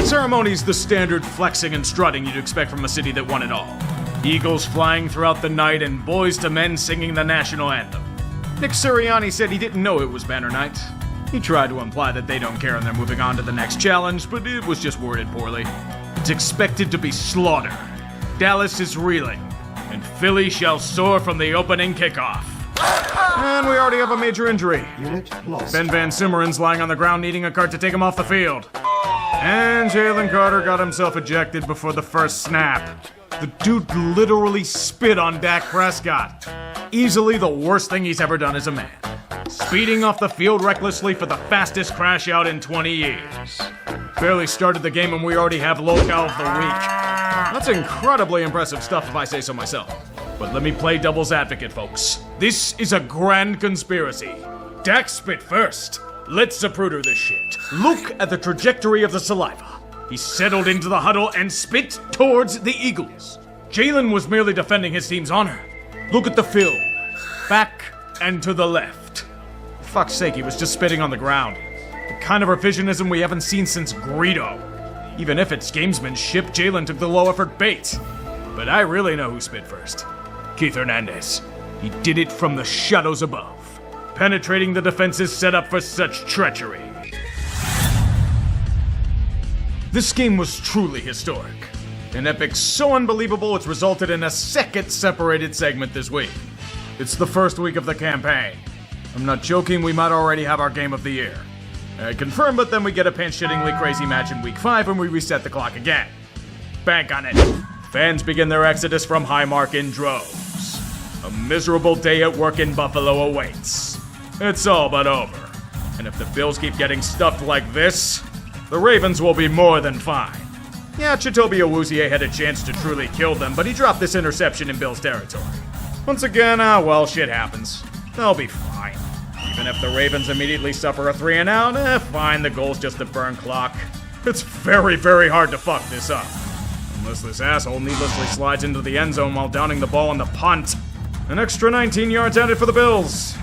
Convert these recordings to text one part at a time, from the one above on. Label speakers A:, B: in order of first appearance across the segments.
A: ceremony's the standard flexing and strutting you'd expect from a city that won it all. Eagles flying throughout the night and Boys to Men singing the national anthem. Nick Sirianni said he didn't know it was banner night. He tried to imply that they don't care and they're moving on to the next challenge, but it was just worded poorly. It's expected to be slaughter. Dallas is reeling, and Philly shall soar from the opening kickoff. And we already have a major injury.
B: Unit lost.
A: Ben Van Simmeren's lying on the ground needing a cart to take him off the field. And Jalen Carter got himself ejected before the first snap. The dude literally spit on Dak Prescott. Easily the worst thing he's ever done as a man. Speeding off the field recklessly for the fastest crash out in 20 years. Barely started the game and we already have Locale of the Week. That's incredibly impressive stuff if I say so myself. But let me play devil's advocate, folks. This is a grand conspiracy. Dak spit first. Let's Zapruder this shit. Look at the trajectory of the saliva. He settled into the huddle and spit towards the Eagles. Jalen was merely defending his team's honor. Look at the film. Back and to the left. For fuck's sake, he was just spitting on the ground. The kind of revisionism we haven't seen since Greedo. Even if it's gamesmanship, Jalen took the low-effort bait. But I really know who spit first. Keith Hernandez. He did it from the shadows above. Penetrating the defenses set up for such treachery. This game was truly historic. An epic so unbelievable it's resulted in a second separated segment this week. It's the first week of the campaign. I'm not joking, we might already have our game of the year. I confirm, but then we get a pants-shittingly crazy match in week 5 and we reset the clock again. Bank on it. Fans begin their exodus from Highmark in droves. A miserable day at work in Buffalo awaits. It's all but over. And if the Bills keep getting stuffed like this, the Ravens will be more than fine. Yeah, Chidobe Awuzie had a chance to truly kill them, but he dropped this interception in Bills territory. Once again, well, shit happens. They'll be fine. Even if the Ravens immediately suffer a 3-and-out, fine, the goal's just a burn clock. It's very, very hard to fuck this up. Unless this asshole needlessly slides into the end zone while downing the ball on the punt. An extra 19 yards added for the Bills.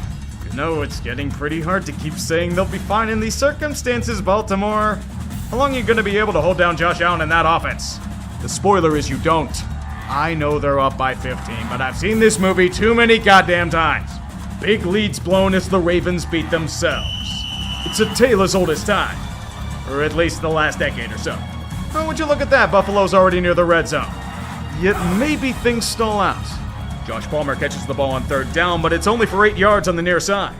A: You know, it's getting pretty hard to keep saying they'll be fine in these circumstances, Baltimore. How long are you going to be able to hold down Josh Allen in that offense? The spoiler is you don't. I know they're up by 15, but I've seen this movie too many goddamn times. Big leads blown as the Ravens beat themselves. It's a tale as old as time. Or at least the last decade or so. Oh, would you look at that? Buffalo's already near the red zone. Yet maybe things stall out. Josh Palmer catches the ball on 3rd down, but it's only for 8 yards on the near side.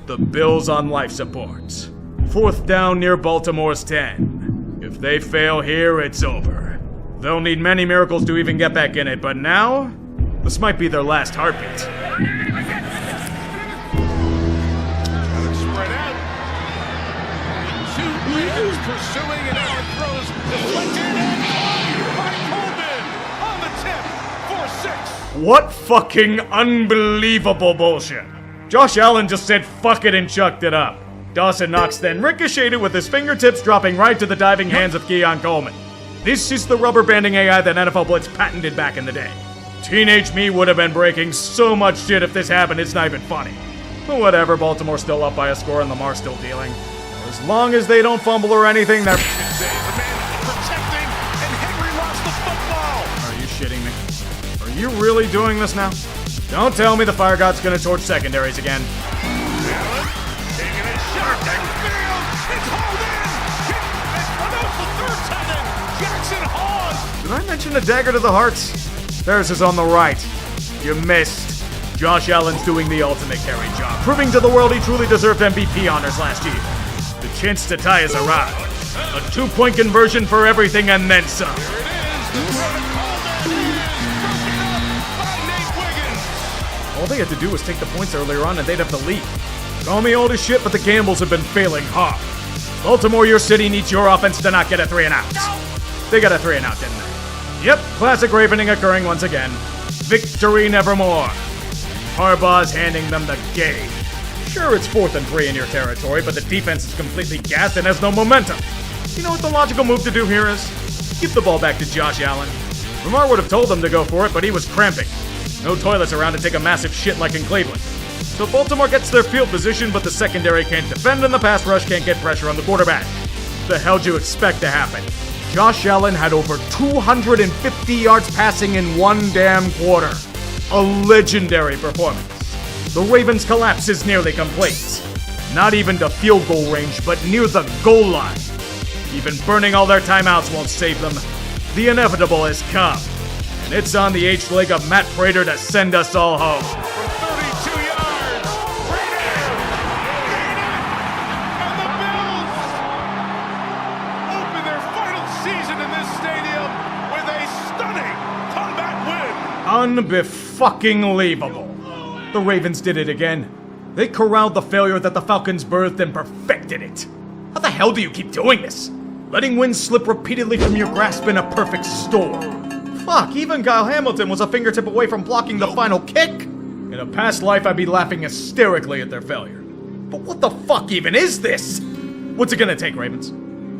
A: The Bills on life support. 4th down near Baltimore's 10. If they fail here, it's over. They'll need many miracles to even get back in it, but now, this might be their last heartbeat.
C: Spread out. 2 Ravens pursuing and Allen throws deflected and caught by Coleman on the tip for 6.
A: What fucking unbelievable bullshit. Josh Allen just said fuck it and chucked it up. Dawson Knox then ricocheted with his fingertips dropping right to the diving hands of Keon Coleman. This is the rubber banding AI that NFL Blitz patented back in the day. Teenage me would have been breaking so much shit if this happened, it's not even funny. But whatever, Baltimore's still up by a score and Lamar's still dealing. As long as they don't fumble or anything, they're...
C: The man protecting, and Henry lost the football.
A: Are you shitting me? Are you really doing this now? Don't tell me the Fire God's gonna torch secondaries again.
C: Allen taking a shot downfield. It's hauled in. It's the 3rd tight end. Jackson Hawes.
A: Did I mention a dagger to the heart? Theirs is on the right. You missed. Josh Allen's doing the ultimate carry job, proving to the world he truly deserved MVP honors last year. The chance to tie has arrived. A 2-point conversion for everything and then some.
C: Here it is. By Nate Wiggins.
A: All they had to do was take the points earlier on and they'd have the lead. Call me old as shit, but the gambles have been failing hard. Baltimore, your city needs your offense to not get a 3-and-out. They got a 3-and-out, didn't they? Yep, classic Ravening occurring once again. Victory nevermore. Harbaugh's handing them the game. Sure, it's 4th and 3 in your territory, but the defense is completely gassed and has no momentum. You know what the logical move to do here is? Give the ball back to Josh Allen. Lamar would have told them to go for it, but he was cramping. No toilets around to take a massive shit like in Cleveland. So Baltimore gets their field position, but the secondary can't defend and the pass rush can't get pressure on the quarterback. The hell do you expect to happen? Josh Allen had over 250 yards passing in one damn quarter. A legendary performance. The Ravens' collapse is nearly complete. Not even to field goal range, but near the goal line. Even burning all their timeouts won't save them. The inevitable has come. And it's on the H-leg of Matt Prater to send us all home.
C: For 32 yards. Prater! And the Bills open their final season in this stadium with a stunning comeback win.
A: Unbefucking-leavable. The Ravens did it again. They corralled the failure that the Falcons birthed and perfected it. How the hell do you keep doing this? Letting wins slip repeatedly from your grasp in a perfect storm. Fuck, even Kyle Hamilton was a fingertip away from blocking the final kick. In a past life, I'd be laughing hysterically at their failure. But what the fuck even is this? What's it gonna take, Ravens?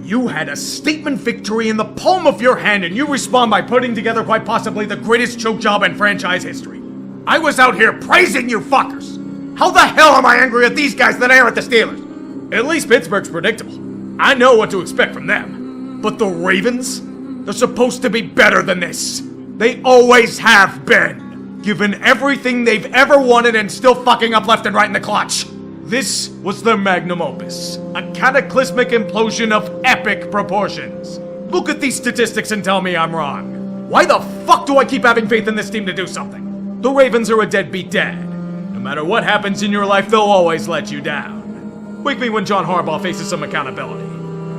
A: You had a statement victory in the palm of your hand, and you respond by putting together quite possibly the greatest choke job in franchise history. I was out here praising you fuckers. How the hell am I angry at these guys than I am at the Steelers? At least Pittsburgh's predictable. I know what to expect from them. But the Ravens? They're supposed to be better than this. They always have been. Given everything they've ever wanted and still fucking up left and right in the clutch. This was their magnum opus. A cataclysmic implosion of epic proportions. Look at these statistics and tell me I'm wrong. Why the fuck do I keep having faith in this team to do something? The Ravens are a deadbeat dad. No matter what happens in your life, they'll always let you down. Wake me when John Harbaugh faces some accountability.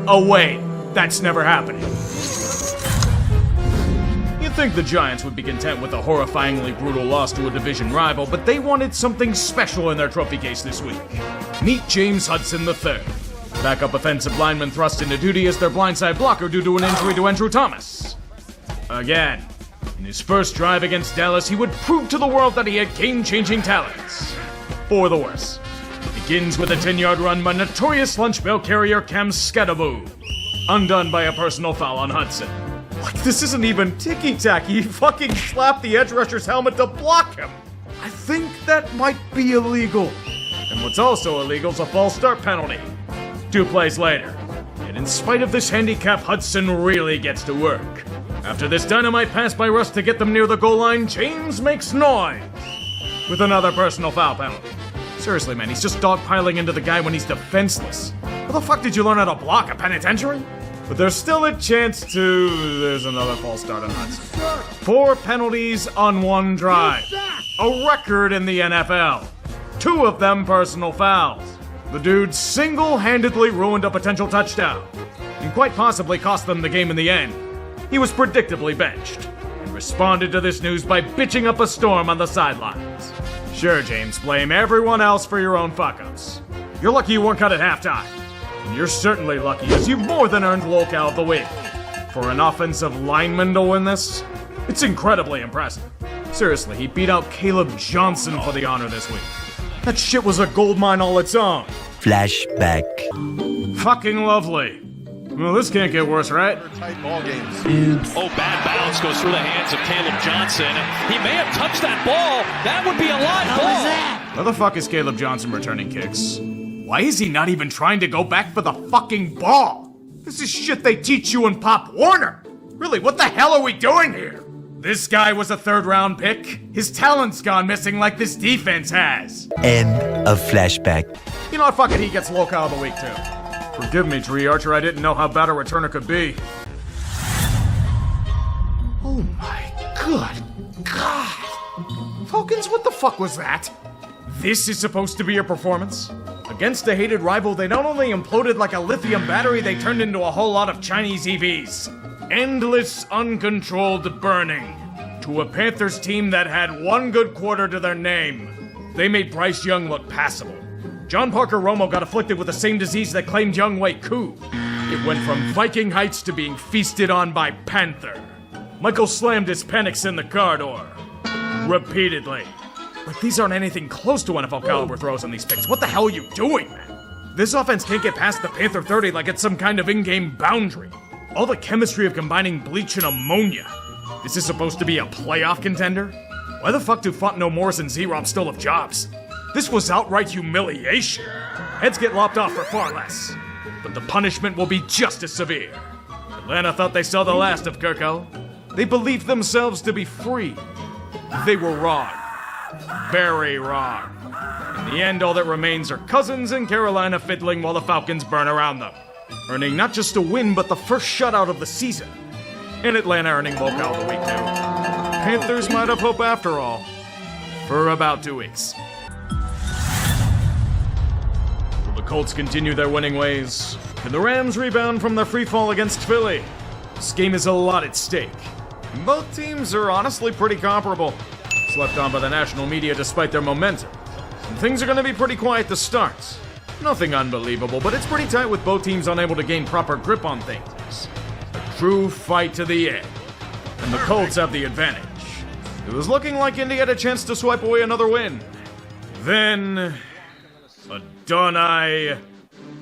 A: Oh wait, that's never happening. You'd think the Giants would be content with a horrifyingly brutal loss to a division rival, but they wanted something special in their trophy case this week. Meet James Hudson III. Backup offensive lineman thrust into duty as their blindside blocker due to an injury to Andrew Thomas. Again. In his first drive against Dallas, he would prove to the world that he had game-changing talents. For the worse. It begins with a 10-yard run by notorious lunch bell carrier Cam Skattebo. Undone by a personal foul on Hudson. Like, this isn't even ticky-tacky. He fucking slapped the edge rusher's helmet to block him. I think that might be illegal. And what's also illegal is a false start penalty. 2 plays later. And in spite of this handicap, Hudson really gets to work. After this dynamite pass by Russ to get them near the goal line, James makes noise with another personal foul penalty. Seriously, man, he's just dogpiling into the guy when he's defenseless. How the fuck did you learn how to block a penitentiary? But there's still a chance to... There's another false start on Hudson. 4 penalties on 1 drive. A record in the NFL. 2 of them personal fouls. The dude single-handedly ruined a potential touchdown. And quite possibly cost them the game in the end. He was predictably benched, and responded to this news by bitching up a storm on the sidelines. Sure, James, blame everyone else for your own fuck-ups. You're lucky you weren't cut at halftime. And you're certainly lucky, as you've more than earned Locale of the Week. For an offensive lineman to win this, it's incredibly impressive. Seriously, he beat out Caleb Johnson for the honor this week. That shit was a goldmine all its own.
B: Flashback.
A: Fucking lovely. Well, this can't get worse, right?
C: Tight ball games.
D: Oh, bad bounce goes through the hands of Caleb Johnson. He may have touched that ball. That would be a live ball.
A: How the fuck is Caleb Johnson returning kicks? Why is he not even trying to go back for the fucking ball? This is shit they teach you in Pop Warner. Really, what the hell are we doing here? This guy was a 3rd-round pick. His talent's gone missing like this defense has.
B: End of flashback.
A: You know what, fuck it, he gets Locale of the Week too. Forgive me, Tree Archer, I didn't know how bad a returner could be. Oh my good God. Falcons, what the fuck was that? This is supposed to be your performance? Against a hated rival, they not only imploded like a lithium battery, they turned into a whole lot of Chinese EVs. Endless, uncontrolled burning. To a Panthers team that had 1 good quarter to their name. They made Bryce Young look passable. John Parker Romo got afflicted with the same disease that claimed Younghoe Koo. It went from Viking heights to being feasted on by Panther. Michael slammed his Penix in the car door. Repeatedly. Like, these aren't anything close to NFL caliber throws on these picks. What the hell are you doing, man? This offense can't get past the Panther 30 like it's some kind of in-game boundary. All the chemistry of combining bleach and ammonia. This is supposed to be a playoff contender? Why the fuck do Fontenot, Morris, and Z-Rob still have jobs? This was outright humiliation. Heads get lopped off for far less. But the punishment will be just as severe. At Atlanta thought they saw the last of Kirko. They believed themselves to be free. They were wrong. Very wrong. In the end, all that remains are Cousins and Carolina fiddling while the Falcons burn around them, earning not just a win, but the first shutout of the season. And Atlanta earning locale of the week, too. Panthers might have hope after all. For about 2 weeks. Will the Colts continue their winning ways? Can the Rams rebound from their free fall against Philly? This game is a lot at stake. Both teams are honestly pretty comparable. Slept on by the national media despite their momentum. And things are going to be pretty quiet to start. Nothing unbelievable, but it's pretty tight with both teams unable to gain proper grip on things. A true fight to the end. And the Colts have the advantage. It was looking like Indy had a chance to swipe away another win. Then, Adonai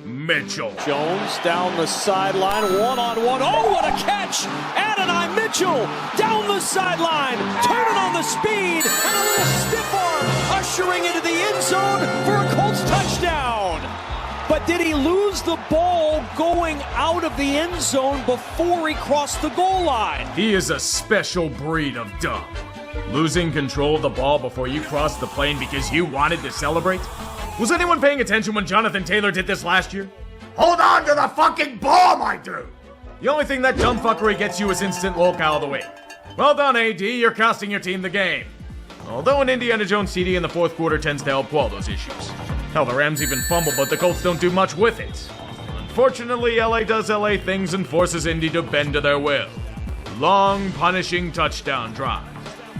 A: Mitchell.
D: Jones down the sideline, one-on-one. Oh, what a catch! Adonai Mitchell down the sideline, turning on the speed, and a little stiff arm, ushering into the end zone for a Colts touchdown. But did he lose the ball going out of the end zone before he crossed the goal line?
A: He is a special breed of dumb. Losing control of the ball before you crossed the plane because you wanted to celebrate? Was anyone paying attention when Jonathan Taylor did this last year? Hold on to the fucking ball, my dude! The only thing that dumb fuckery gets you is instant locale of the week. Well done, AD, you're costing your team the game. Although an Indiana Jones CD in the fourth quarter tends to help quell those issues. Hell, the Rams even fumble, but the Colts don't do much with it. Unfortunately, LA does LA things and forces Indy to bend to their will. Long, punishing touchdown drive.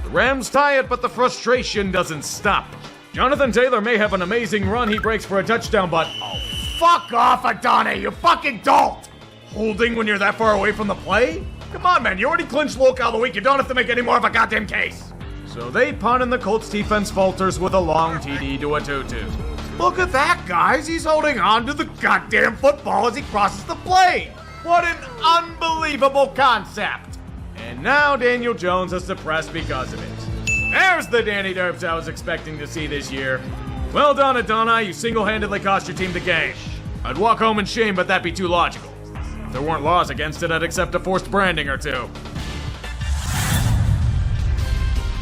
A: The Rams tie it, but the frustration doesn't stop. Jonathan Taylor may have an amazing run he breaks for a touchdown, but oh, fuck off, Adonai, you fucking dolt! Holding when you're that far away from the play? Come on, man, you already clinched locale of the week. You don't have to make any more of a goddamn case. So they punt and the Colts defense falters with a long TD to a 2-2. Look at that, guys. He's holding on to the goddamn football as he crosses the plane. What an unbelievable concept. And now Daniel Jones is depressed because of it. There's the Danny Derbs I was expecting to see this year. Well done, Adonai. You single-handedly cost your team the game. I'd walk home in shame, but that'd be too logical. If there weren't laws against it, I'd accept a forced branding or two.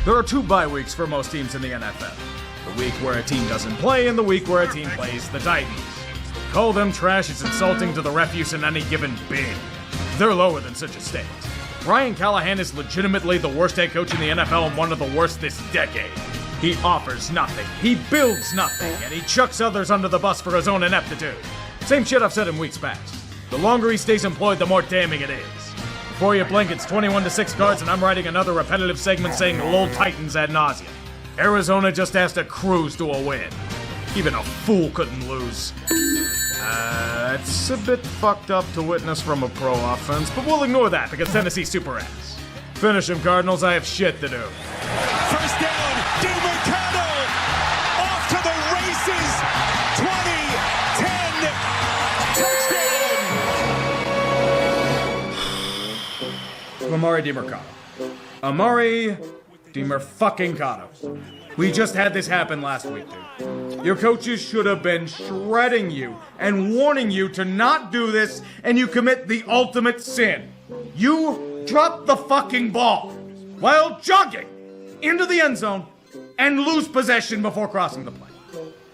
A: There are 2 bye weeks for most teams in the NFL. The week where a team doesn't play and the week where a team plays the Titans. Call them trash is insulting to the refuse in any given bin. They're lower than such a state. Brian Callahan is legitimately the worst head coach in the NFL and one of the worst this decade. He offers nothing, he builds nothing, and he chucks others under the bus for his own ineptitude. Same shit I've said in weeks past. The longer he stays employed, the more damning it is. Before you blink, it's 21-6 Cards, and I'm writing another repetitive segment saying lol Titans ad nauseum. Arizona just has to cruise to a win. Even a fool couldn't lose. It's a bit fucked up to witness from a pro offense, but we'll ignore that because Tennessee's super ass. Finish him, Cardinals. I have shit to do.
C: First down, DeMarcado off to the races. 20, 10, touchdown.
A: Amari DeMarcado. Amari DeMarfucking-cado. We just had this happen last week, dude. Your coaches should have been shredding you and warning you to not do this, and you commit the ultimate sin. You drop the fucking ball while jogging into the end zone and lose possession before crossing the plane.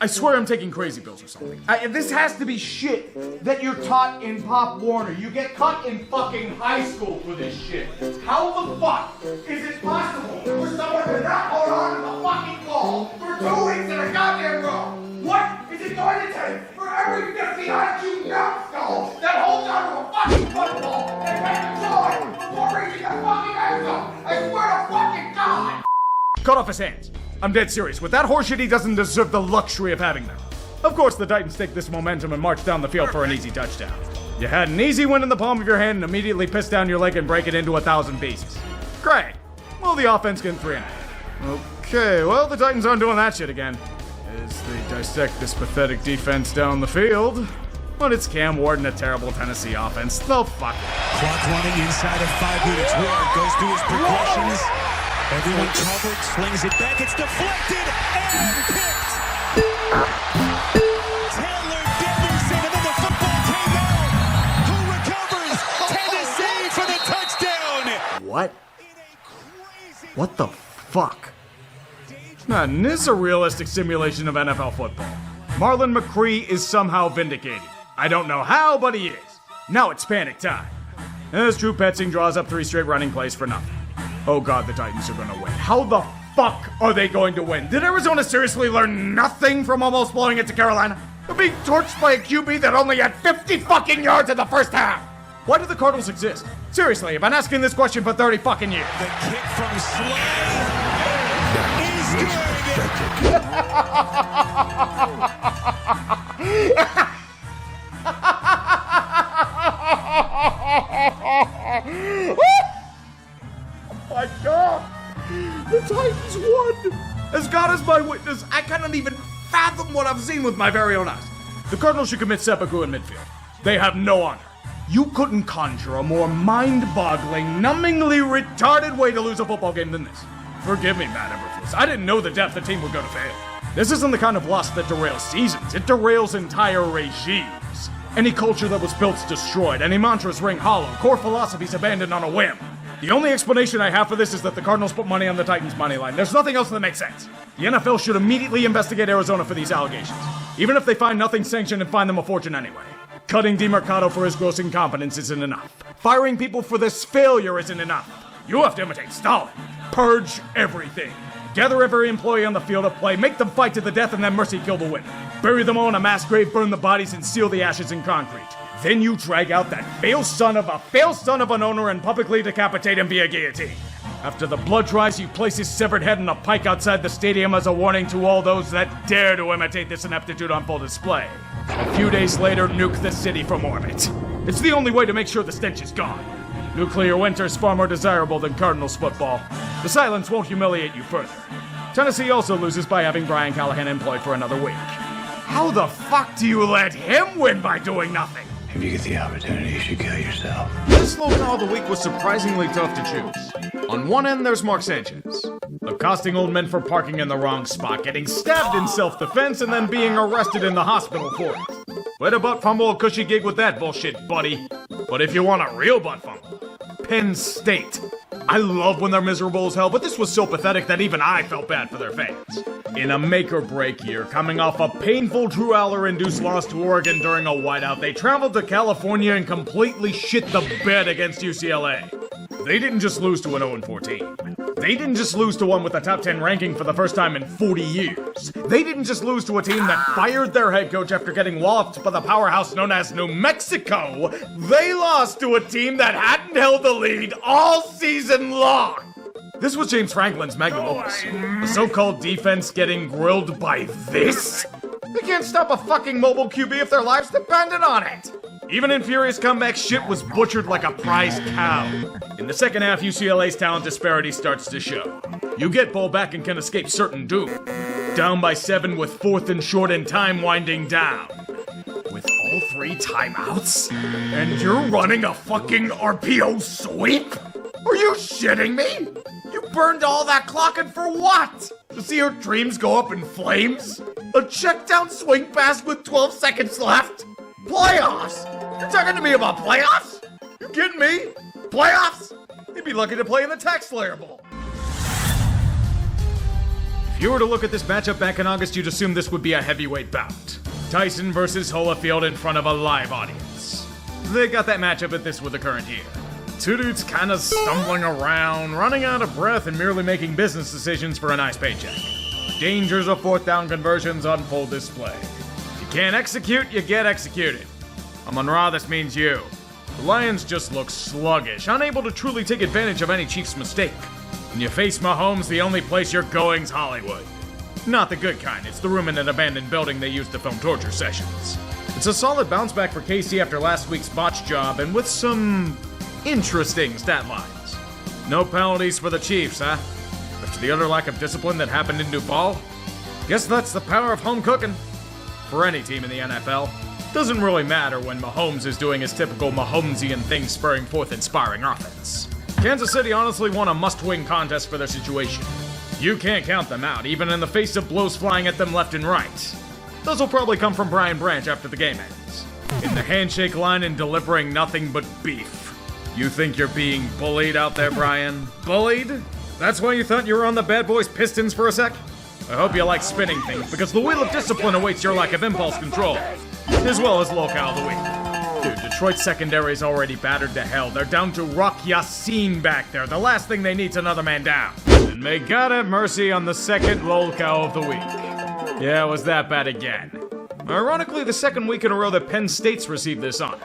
A: I swear I'm taking crazy pills or something. This has to be shit that you're taught in Pop Warner. You get cut in fucking high school for this shit. How the fuck is it possible for someone to not hold on to the fucking ball for 2 weeks in a goddamn row? What is it going to take for every 50 IQ numbskull that holds on to a fucking football and makes a joy before reaching the fucking end zone? I swear to fucking God! Cut off his hands. I'm dead serious. With that horseshit, he doesn't deserve the luxury of having them. Of course, the Titans take this momentum and march down the field for an easy touchdown. You had an easy win in the palm of your hand and immediately piss down your leg and break it into 1,000 pieces. Great. Well, the offense getting 3.5. Okay, well, the Titans aren't doing that shit again. As they dissect this pathetic defense down the field. But it's Cam Ward and a terrible Tennessee offense. They'll fuck it.
E: Clock running inside of 5 minutes. Ward goes through his progressions. Everyone covered, slings it back, it's deflected and picked! Taylor Dickerson, and then the football came out. Who recovers? Tennessee
A: what? What the fuck? Man, this is a realistic simulation of NFL football. Marlon McCree is somehow vindicated. I don't know how, but he is. Now it's panic time. As Drew Petzing draws up 3 straight running plays for nothing. Oh god, the Titans are gonna win. How the fuck are they going to win? Did Arizona seriously learn nothing from almost blowing it to Carolina? They're being torched by a QB that only had 50 fucking yards in the first half. Why do the Cardinals exist? Seriously, I've been asking this question for 30 fucking years.
E: The kick from Slay is doing it.
A: Oh my god! The Titans won! As God is my witness, I cannot even fathom what I've seen with my very own eyes. The Cardinals should commit seppuku in midfield. They have no honor. You couldn't conjure a more mind-boggling, numbingly retarded way to lose a football game than this. Forgive me, Matt Eberflus. I didn't know the depth the team would go to fail. This isn't the kind of loss that derails seasons. It derails entire regimes. Any culture that was built's destroyed. Any mantras ring hollow. Core philosophies abandoned on a whim. The only explanation I have for this is that the Cardinals put money on the Titans' money line. There's nothing else that makes sense. The NFL should immediately investigate Arizona for these allegations. Even if they find nothing sanctioned and fine them a fortune anyway. Cutting DeMercado for his gross incompetence isn't enough. Firing people for this failure isn't enough. You have to imitate Stalin. Purge everything. Gather every employee on the field of play, make them fight to the death, and then mercy kill the women. Bury them all in a mass grave, burn the bodies, and seal the ashes in concrete. Then you drag out that failed son of an owner and publicly decapitate him via guillotine. After the blood dries, you place his severed head on a pike outside the stadium as a warning to all those that dare to imitate this ineptitude on full display. A few days later, nuke the city from orbit. It's the only way to make sure the stench is gone. Nuclear winter's far more desirable than Cardinals football. The silence won't humiliate you further. Tennessee also loses by having Brian Callahan employed for another week. How the fuck do you let him win by doing nothing?
F: If you get the opportunity, you should kill yourself.
A: This locale of the week was surprisingly tough to choose. On one end, there's Mark Sanchez, accosting old men for parking in the wrong spot, getting stabbed in self-defense, and then being arrested in the hospital for it. Way to butt fumble a cushy gig with that bullshit, buddy. But if you want a real butt fumble, Penn State. I love when they're miserable as hell, but this was so pathetic that even I felt bad for their fans. In a make-or-break year, coming off a painful Drew Aller-induced loss to Oregon during a whiteout, they traveled to California and completely shit the bed against UCLA. They didn't just lose to an 0-4 team. They didn't just lose to one with a top 10 ranking for the first time in 40 years. They didn't just lose to a team that fired their head coach after getting walloped by the powerhouse known as New Mexico. They lost to a team that hadn't held the lead all season long. This was James Franklin's magnum opus. The so-called defense getting grilled by this? They can't stop a fucking mobile QB if their lives depended on it. Even in furious comeback, shit was butchered like a prized cow. In the second half, UCLA's talent disparity starts to show. You get ball back and can escape certain doom. Down by 7 with 4th and short and time winding down. With all 3 timeouts? And you're running a fucking RPO sweep? Are you shitting me? You burned all that clock and for what? To see your dreams go up in flames? A check down swing pass with 12 seconds left? Playoffs? You're talking to me about playoffs? You kidding me? Playoffs? They'd be lucky to play in the Tax Slayer Bowl. If you were to look at this matchup back in August, you'd assume this would be a heavyweight bout. Tyson versus Holyfield in front of a live audience. They got that matchup at this with the current year. Two dudes kinda stumbling around, running out of breath, and merely making business decisions for a nice paycheck. Dangers of 4th down conversions on full display. Can't execute, you get executed. Amon-Ra, this means you. The Lions just look sluggish, unable to truly take advantage of any Chiefs mistake. When you face Mahomes, the only place you're going's Hollywood. Not the good kind, it's the room in an abandoned building they used to film torture sessions. It's a solid bounce back for KC after last week's botch job, and with some interesting stat lines. No penalties for the Chiefs, huh? After the utter lack of discipline that happened in Duval? Guess that's the power of home cooking. For any team in the NFL. Doesn't really matter when Mahomes is doing his typical Mahomesian thing, spurring forth inspiring offense. Kansas City honestly won a must-win contest for their situation. You can't count them out, even in the face of blows flying at them left and right. Those will probably come from Brian Branch after the game ends. In the handshake line and delivering nothing but beef. Are you shitting me? You burned all that clock and for what? To see your dreams go up in flames? A check down swing pass with 12 seconds left? Playoffs? You're talking to me about playoffs? You kidding me? Playoffs? They'd be lucky to play in the Tax Slayer Bowl. You think you're being bullied out there, Brian? Bullied? That's why you thought you were on the Bad Boys Pistons for a sec? I hope you like spinning things, because the wheel of discipline awaits your lack of impulse control, as well as locale of the week. Dude, Detroit's secondary is already battered to hell. They're down to Rock Yassin back there. The last thing they need's another man down. And may God have mercy on the second locale of the week. Yeah, it was that bad again. Ironically, the second week in a row that Penn State's received this honor.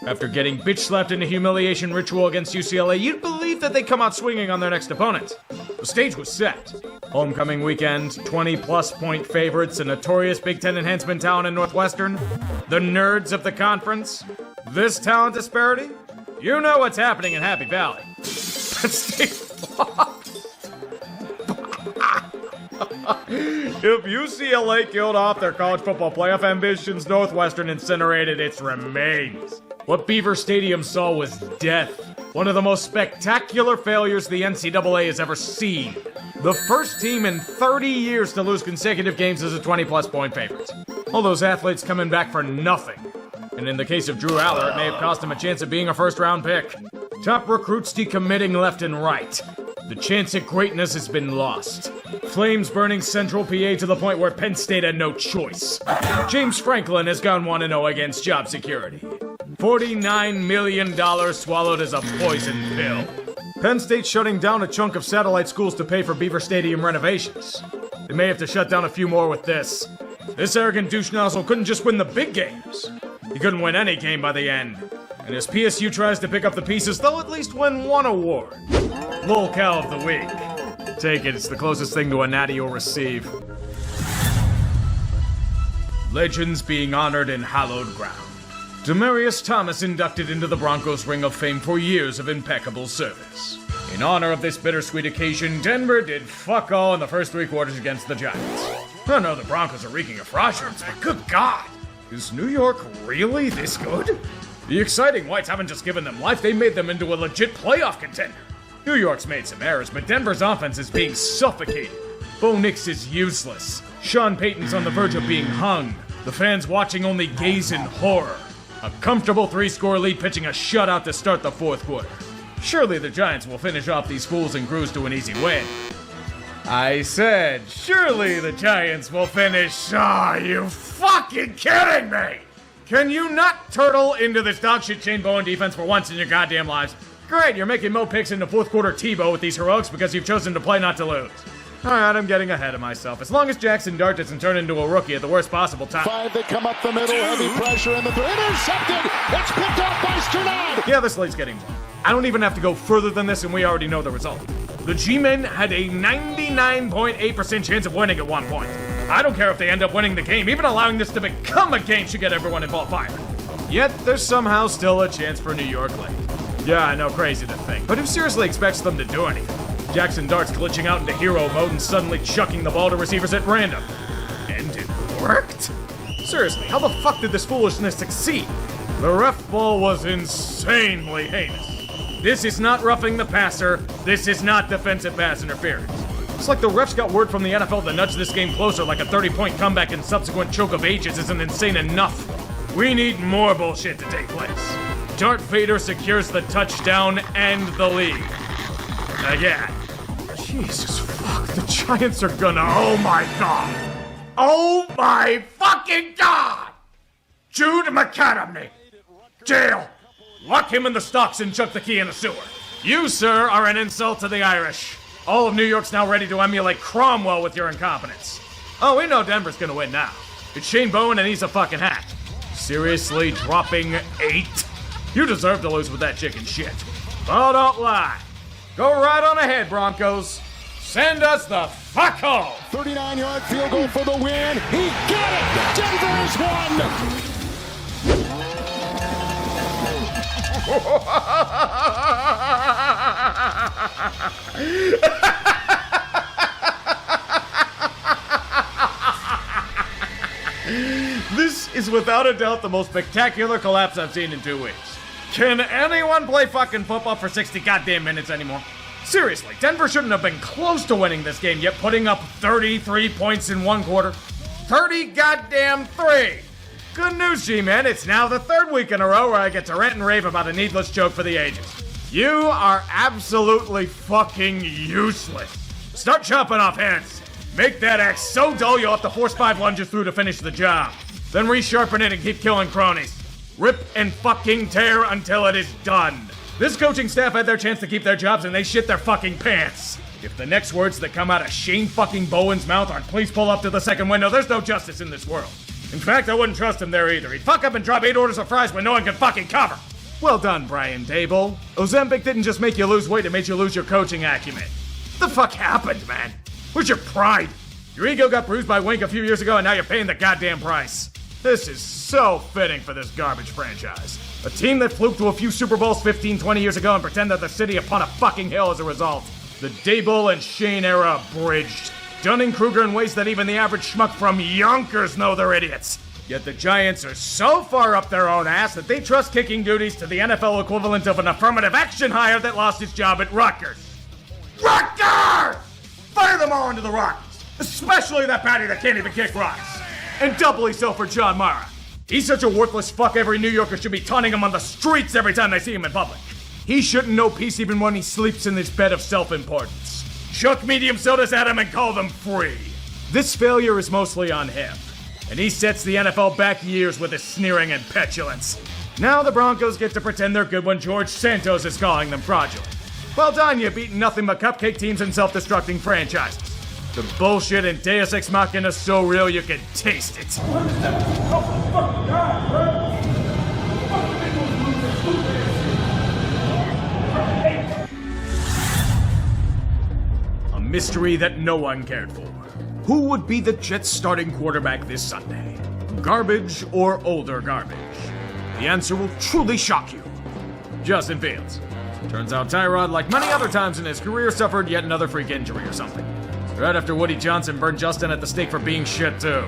A: After getting bitch-slapped in a humiliation ritual against UCLA, you'd believe that they'd come out swinging on their next opponent. The stage was set. Homecoming weekend, 20-plus point favorites, a notorious Big Ten enhancement talent in Northwestern, the nerds of the conference. This talent disparity? You know what's happening in Happy Valley. Penn State If UCLA killed off their college football playoff ambitions, Northwestern incinerated its remains. What Beaver Stadium saw was death. One of the most spectacular failures the NCAA has ever seen. The first team in 30 years to lose consecutive games as a 20-plus point favorite. All those athletes coming back for nothing. And in the case of Drew Aller, it may have cost him a chance of being a first-round pick. Top recruits decommitting left and right. The chance at greatness has been lost. Flames burning Central PA to the point where Penn State had no choice. James Franklin has gone 1-0 against job security. $49 million swallowed as a poison pill. Penn State shutting down a chunk of satellite schools to pay for Beaver Stadium renovations. They may have to shut down a few more with this. This arrogant douche nozzle couldn't just win the big games. He couldn't win any game by the end. And as PSU tries to pick up the pieces, they'll at least win one award. Lolcow of the Week. Take it, it's the closest thing to a natty you'll receive. Legends being honored in hallowed ground. Demarius Thomas inducted into the Broncos Ring of Fame for years of impeccable service. In honor of this bittersweet occasion, Denver did fuck all in the first three quarters against the Giants. I know the Broncos are reeking of fraudulence, but good God! Is New York really this good? The exciting Whites haven't just given them life, they made them into a legit playoff contender. New York's made some errors, but Denver's offense is being suffocated. Bo Nix is useless. Sean Payton's on the verge of being hung. The fans watching only gaze in horror. A comfortable 3-score lead pitching a shutout to start the fourth quarter. Surely the Giants will finish off these fools and cruise to an easy win. I said, surely the Giants will finish. Are you fucking kidding me? Can you not turtle into this dogshit Shane Bowen defense for once in your goddamn lives? Great, you're making Mo picks into fourth quarter Tebow with these heroics because you've chosen to play not to lose. Alright, I'm getting ahead of myself. As long as Jackson Dart doesn't turn into a rookie at the worst possible time.
C: 5, they come up the middle, heavy pressure in the intercepted. It's picked off by Strnad.
A: Yeah, this lead's getting long. I don't even have to go further than this, and we already know the result. The G-Men had a 99.8% chance of winning at one point. I don't care if they end up winning the game. Even allowing this to become a game should get everyone involved fired. Yet, there's somehow still a chance for New York late. Yeah, I know, crazy to think, but who seriously expects them to do anything? Jackson Dart's glitching out into hero mode and suddenly chucking the ball to receivers at random. And it worked? Seriously, how the fuck did this foolishness succeed? The ref ball was insanely heinous. This is not roughing the passer. This is not defensive pass interference. It's like the refs got word from the NFL to nudge this game closer like a 30-point comeback and subsequent choke of ages isn't insane enough. We need more bullshit to take place. Dart Vader secures the touchdown and the lead. Again. Jesus fuck, the Giants are gonna, oh my God. Oh my fucking God! Jude McAdamy. Jail. Lock him in the stocks and chuck the key in the sewer. You, sir, are an insult to the Irish. All of New York's now ready to emulate Cromwell with your incompetence. Oh, we know Denver's gonna win now. It's Shane Bowen and he's a fucking hack. Seriously, dropping 8? You deserve to lose with that chicken shit. Oh, don't lie. Go right on ahead, Broncos. Send us the fuck home.
C: 39-yard field goal for the win. He got it. Denver has won.
A: This is without a doubt the most spectacular collapse I've seen in 2 weeks. Can anyone play fucking football for 60 goddamn minutes anymore? Seriously, Denver shouldn't have been close to winning this game, yet putting up 33 points in one quarter. 30 goddamn 3! Good news, G-Man, it's now the third week in a row where I get to rant and rave about a needless joke for the ages. You are absolutely fucking useless. Start chopping off heads. Make that axe so dull you'll have to force 5 lunges through to finish the job. Then resharpen it and keep killing cronies. Rip and fucking tear until it is done. This coaching staff had their chance to keep their jobs and they shit their fucking pants. If the next words that come out of Shane fucking Bowen's mouth aren't please pull up to the second window, there's no justice in this world. In fact, I wouldn't trust him there either. He'd fuck up and drop 8 orders of fries when no one can fucking cover. Well done, Brian Dable. Ozempic didn't just make you lose weight, it made you lose your coaching acumen. What the fuck happened, man? Where's your pride? Your ego got bruised by Wink a few years ago and now you're paying the goddamn price. This is so fitting for this garbage franchise. A team that fluked to a few Super Bowls 15, 20 years ago and pretended the city upon a fucking hill as a result. The Dable and Shane era abridged. Dunning-Kruger in ways that even the average schmuck from Yonkers know they're idiots. Yet the Giants are so far up their own ass that they trust kicking duties to the NFL equivalent of an affirmative action hire that lost his job at Rutgers. Rutgers! Fire them all into the Rockies, especially that patty that can't even kick rocks. And doubly so for John Mara. He's such a worthless fuck every New Yorker should be taunting him on the streets every time they see him in public. He shouldn't know peace even when he sleeps in his bed of self-importance. Chuck medium sodas at him and call them free. This failure is mostly on him. And he sets the NFL back years with his sneering and petulance. Now the Broncos get to pretend they're good when George Santos is calling them fraudulent. Well done, you beating nothing but cupcake teams and self-destructing franchises. The bullshit and Deus Ex Machina is so real you can taste it. A mystery that no one cared for. Who would be the Jets' starting quarterback this Sunday? Garbage or older garbage? The answer will truly shock you. Justin Fields. Turns out Tyrod, like many other times in his career, suffered yet another freak injury or something. Right after Woody Johnson burned Justin at the stake for being shit too.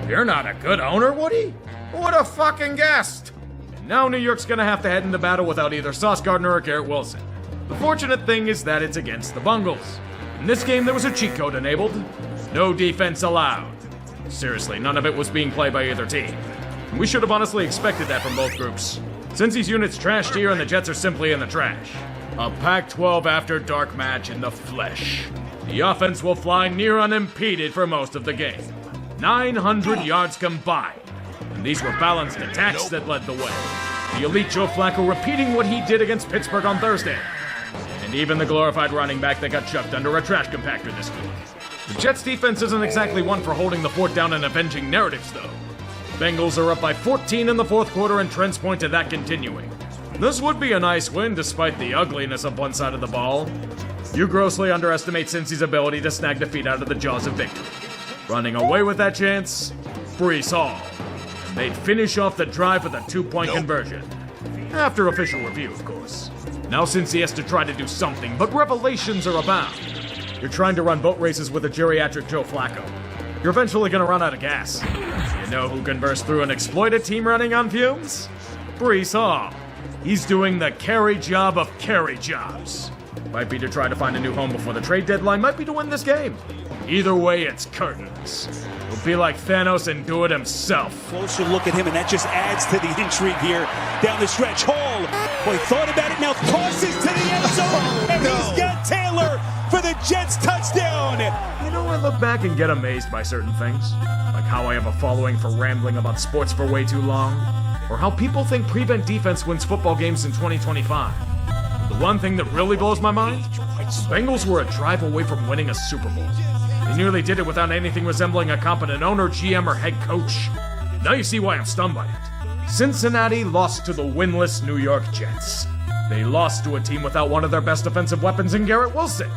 A: You're not a good owner, Woody? What a fucking guest! And now New York's gonna have to head into battle without either Sauce Gardner or Garrett Wilson. The fortunate thing is that it's against the Bungles. In this game, there was a cheat code enabled. No defense allowed. Seriously, none of it was being played by either team. We should have honestly expected that from both groups. Since these units trashed here and the Jets are simply in the trash. A Pac-12 After Dark match in the flesh. The offense will fly near unimpeded for most of the game. 900 yards combined. And these were balanced attacks that led the way. The elite Joe Flacco repeating what he did against Pittsburgh on Thursday. And even the glorified running back that got chucked under a trash compactor this week. The Jets' defense isn't exactly one for holding the fort down and avenging narratives, though. The Bengals are up by 14 in the fourth quarter, and trends point to that continuing. This would be a nice win, despite the ugliness of one side of the ball. You grossly underestimate Cincy's ability to snag defeat out of the jaws of victory. Running away with that chance, Breece Hall. And they'd finish off the drive with a 2-point conversion. After official review, of course. Now Cincy has to try to do something, but revelations are abound. You're trying to run boat races with a geriatric Joe Flacco. You're eventually gonna run out of gas. You know who can burst through and exploit a team running on fumes? Breece Hall. He's doing the carry job of carry jobs. Might be to try to find a new home before the trade deadline, might be to win this game. Either way, it's curtains. He'll be like Thanos and do it himself.
E: Closer look at him, and that just adds to the intrigue here down the stretch. Hall, boy, thought about it, now tosses to the end zone, and he's got Taylor for the Jets touchdown.
A: You know, I look back and get amazed by certain things. Like how I have a following for rambling about sports for way too long. Or how people think prevent defense wins football games in 2025. The one thing that really blows my mind? The Bengals were a drive away from winning a Super Bowl. They nearly did it without anything resembling a competent owner, GM, or head coach. Now you see why I'm stunned by it. Cincinnati lost to the winless New York Jets. They lost to a team without one of their best offensive weapons in Garrett Wilson.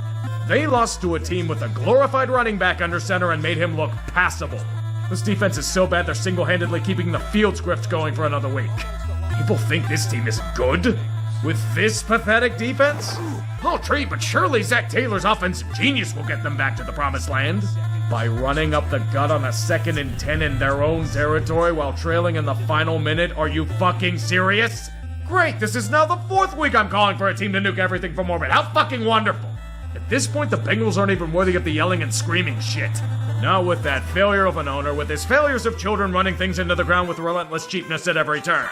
A: They lost to a team with a glorified running back under center and made him look passable. This defense is so bad they're single-handedly keeping the field script going for another week. People think this team is good? With this pathetic defense? Oh, Trey, but surely Zach Taylor's offensive genius will get them back to the promised land. By running up the gut on a 2nd and 10 in their own territory while trailing in the final minute, are you fucking serious? Great, this is now the 4th week I'm calling for a team to nuke everything from orbit. How fucking wonderful! At this point, the Bengals aren't even worthy of the yelling and screaming shit. Not with that failure of an owner, with his failures of children running things into the ground with relentless cheapness at every turn.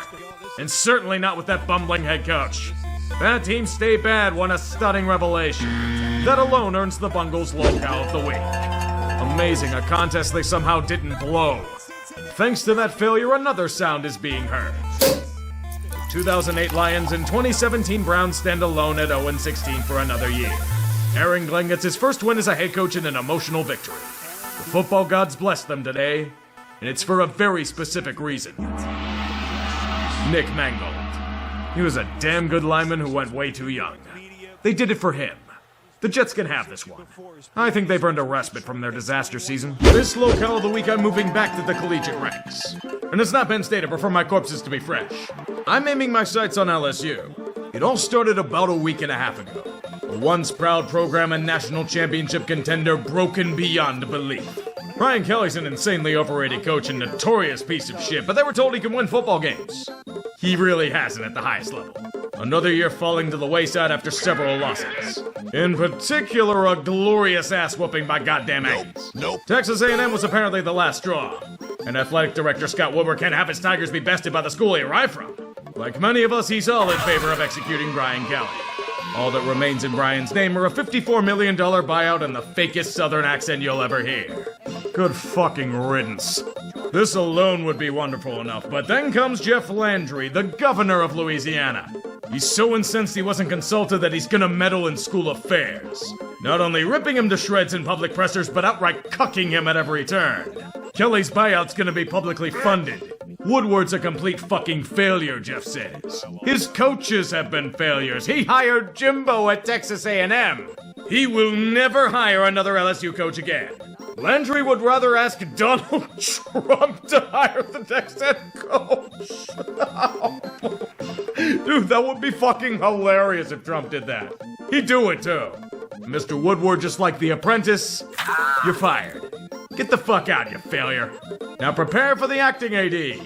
A: And certainly not with that bumbling head coach. Bad teams stay bad won a stunning revelation. That alone earns the Bungles Locale of the Week. Amazing, a contest they somehow didn't blow. Thanks to that failure, another sound is being heard. 2008 Lions and 2017 Browns stand alone at 0-16 for another year. Aaron Glenn gets his first win as a head coach in an emotional victory. The football gods bless them today, and it's for a very specific reason. Nick Mangold. He was a damn good lineman who went way too young. They did it for him. The Jets can have this one. I think they've earned a respite from their disaster season. This locale of the week, I'm moving back to the collegiate ranks. And it's not Penn State, I prefer my corpses to be fresh. I'm aiming my sights on LSU. It all started about a week and a half ago. A once proud program and national championship contender broken beyond belief. Brian Kelly's an insanely overrated coach and notorious piece of shit, but they were told he can win football games. He really hasn't at the highest level. Another year falling to the wayside after several losses. In particular, a glorious ass-whooping by goddamn Aggies. Texas A&M was apparently the last straw. And athletic director Scott Woodward can't have his Tigers be bested by the school he arrived from. Like many of us, he's all in favor of executing Brian Kelly. All that remains in Brian's name are a $54 million buyout and the fakest southern accent you'll ever hear. Good fucking riddance. This alone would be wonderful enough, but then comes Jeff Landry, the governor of Louisiana. He's so incensed he wasn't consulted that he's gonna meddle in school affairs. Not only ripping him to shreds in public pressers, but outright cucking him at every turn. Kelly's buyout's gonna be publicly funded. Woodward's a complete fucking failure, Jeff says. His coaches have been failures. He hired Jimbo at Texas A&M. He will never hire another LSU coach again. Landry would rather ask Donald Trump to hire the next head coach. Dude, that would be fucking hilarious if Trump did that. He'd do it too. Mr. Woodward, just like The Apprentice, you're fired. Get the fuck out, you failure. Now prepare for the acting AD.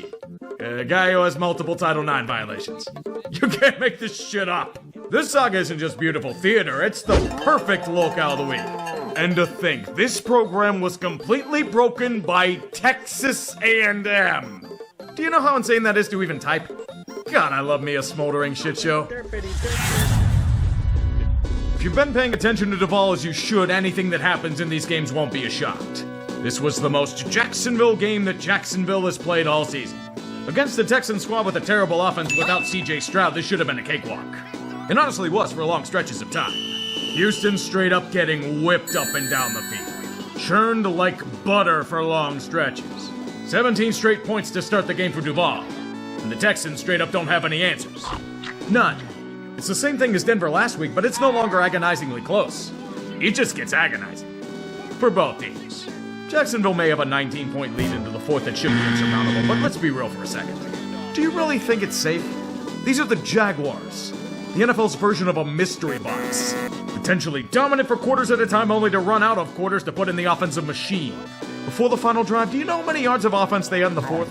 A: A guy who has multiple Title IX violations. You can't make this shit up. This saga isn't just beautiful theater, it's the perfect locale of the week. And to think, this program was completely broken by Texas A&M. Do you know how insane that is to even type? God, I love me a smoldering shit show. If you've been paying attention to Duval as you should, anything that happens in these games won't be a shock. This was the most Jacksonville game that Jacksonville has played all season. Against the Texan squad with a terrible offense without CJ Stroud, this should have been a cakewalk. It honestly was for long stretches of time. Houston straight up getting whipped up and down the field. Churned like butter for long stretches. 17 straight points to start the game for Duval. And the Texans straight up don't have any answers. None. It's the same thing as Denver last week, but it's no longer agonizingly close. It just gets agonizing. For both teams. Jacksonville may have a 19-point lead into the fourth that should be insurmountable, but let's be real for a second. Do you really think it's safe? These are the Jaguars. The NFL's version of a mystery box. Potentially dominant for quarters at a time, only to run out of quarters to put in the offensive machine. Before the final drive, do you know how many yards of offense they had in the fourth?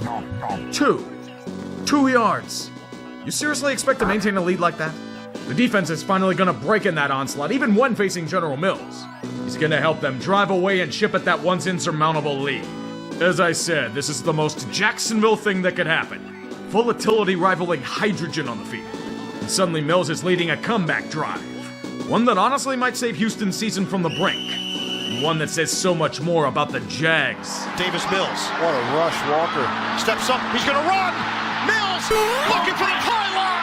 A: 2 yards. You seriously expect to maintain a lead like that? The defense is finally gonna break in that onslaught, even when facing General Mills. He's gonna help them drive away and chip at that once insurmountable lead. As I said, this is the most Jacksonville thing that could happen. Volatility rivaling hydrogen on the field. And suddenly Mills is leading a comeback drive. One that honestly might save Houston's season from the brink. And one that says so much more about the Jags.
C: Davis Mills. What a rush, Walker. Steps up. He's going to run. Mills looking for the pylon.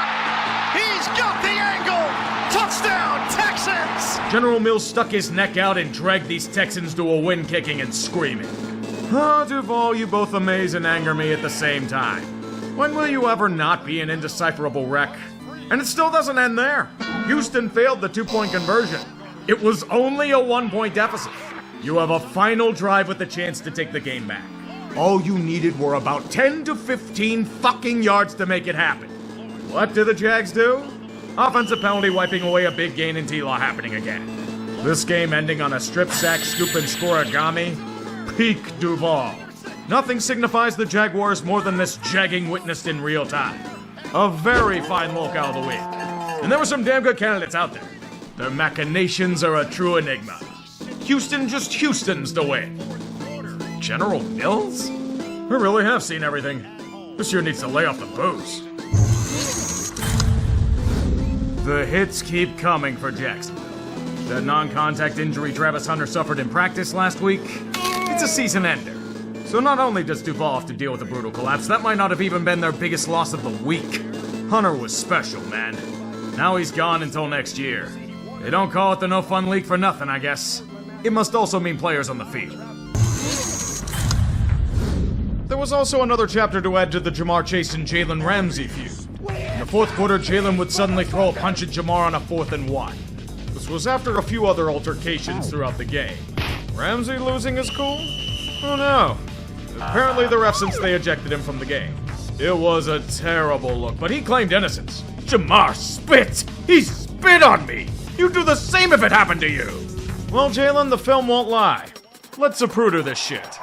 C: He's got the angle. Touchdown, Texans.
A: General Mills stuck his neck out and dragged these Texans to a win kicking and screaming. Oh, Duval, you both amaze and anger me at the same time. When will you ever not be an indecipherable wreck? And it still doesn't end there. Houston failed the 2-point conversion. It was only a 1-point deficit. You have a final drive with the chance to take the game back. All you needed were about 10 to 15 fucking yards to make it happen. What do the Jags do? Offensive penalty wiping away a big gain in T-Law happening again. This game ending on a strip sack, scoop and scoreagami. Peak Duval. Nothing signifies the Jaguars more than this jagging witnessed in real time. A very fine locale of the week. And there were some damn good candidates out there. Their machinations are a true enigma. Houston just Houstons to win. General Mills? We really have seen everything. This year needs to lay off the booze. The hits keep coming for Jacksonville. That non-contact injury Travis Hunter suffered in practice last week, it's a season ender. So not only does Duval have to deal with a brutal collapse, that might not have even been their biggest loss of the week. Hunter was special, man. Now he's gone until next year. They don't call it the No Fun League for nothing, I guess. It must also mean players on the field. There was also another chapter to add to the Jamar Chase and Jalen Ramsey feud. In the fourth quarter, Jalen would suddenly throw a punch at Jamar on a 4th and 1. This was after a few other altercations throughout the game. Ramsey losing his cool? Oh no. Apparently the ref since they ejected him from the game. It was a terrible look, but he claimed innocence. Jamar spit! He spit on me! You'd do the same if it happened to you! Well, Jalen, the film won't lie. Let's Zapruder this shit.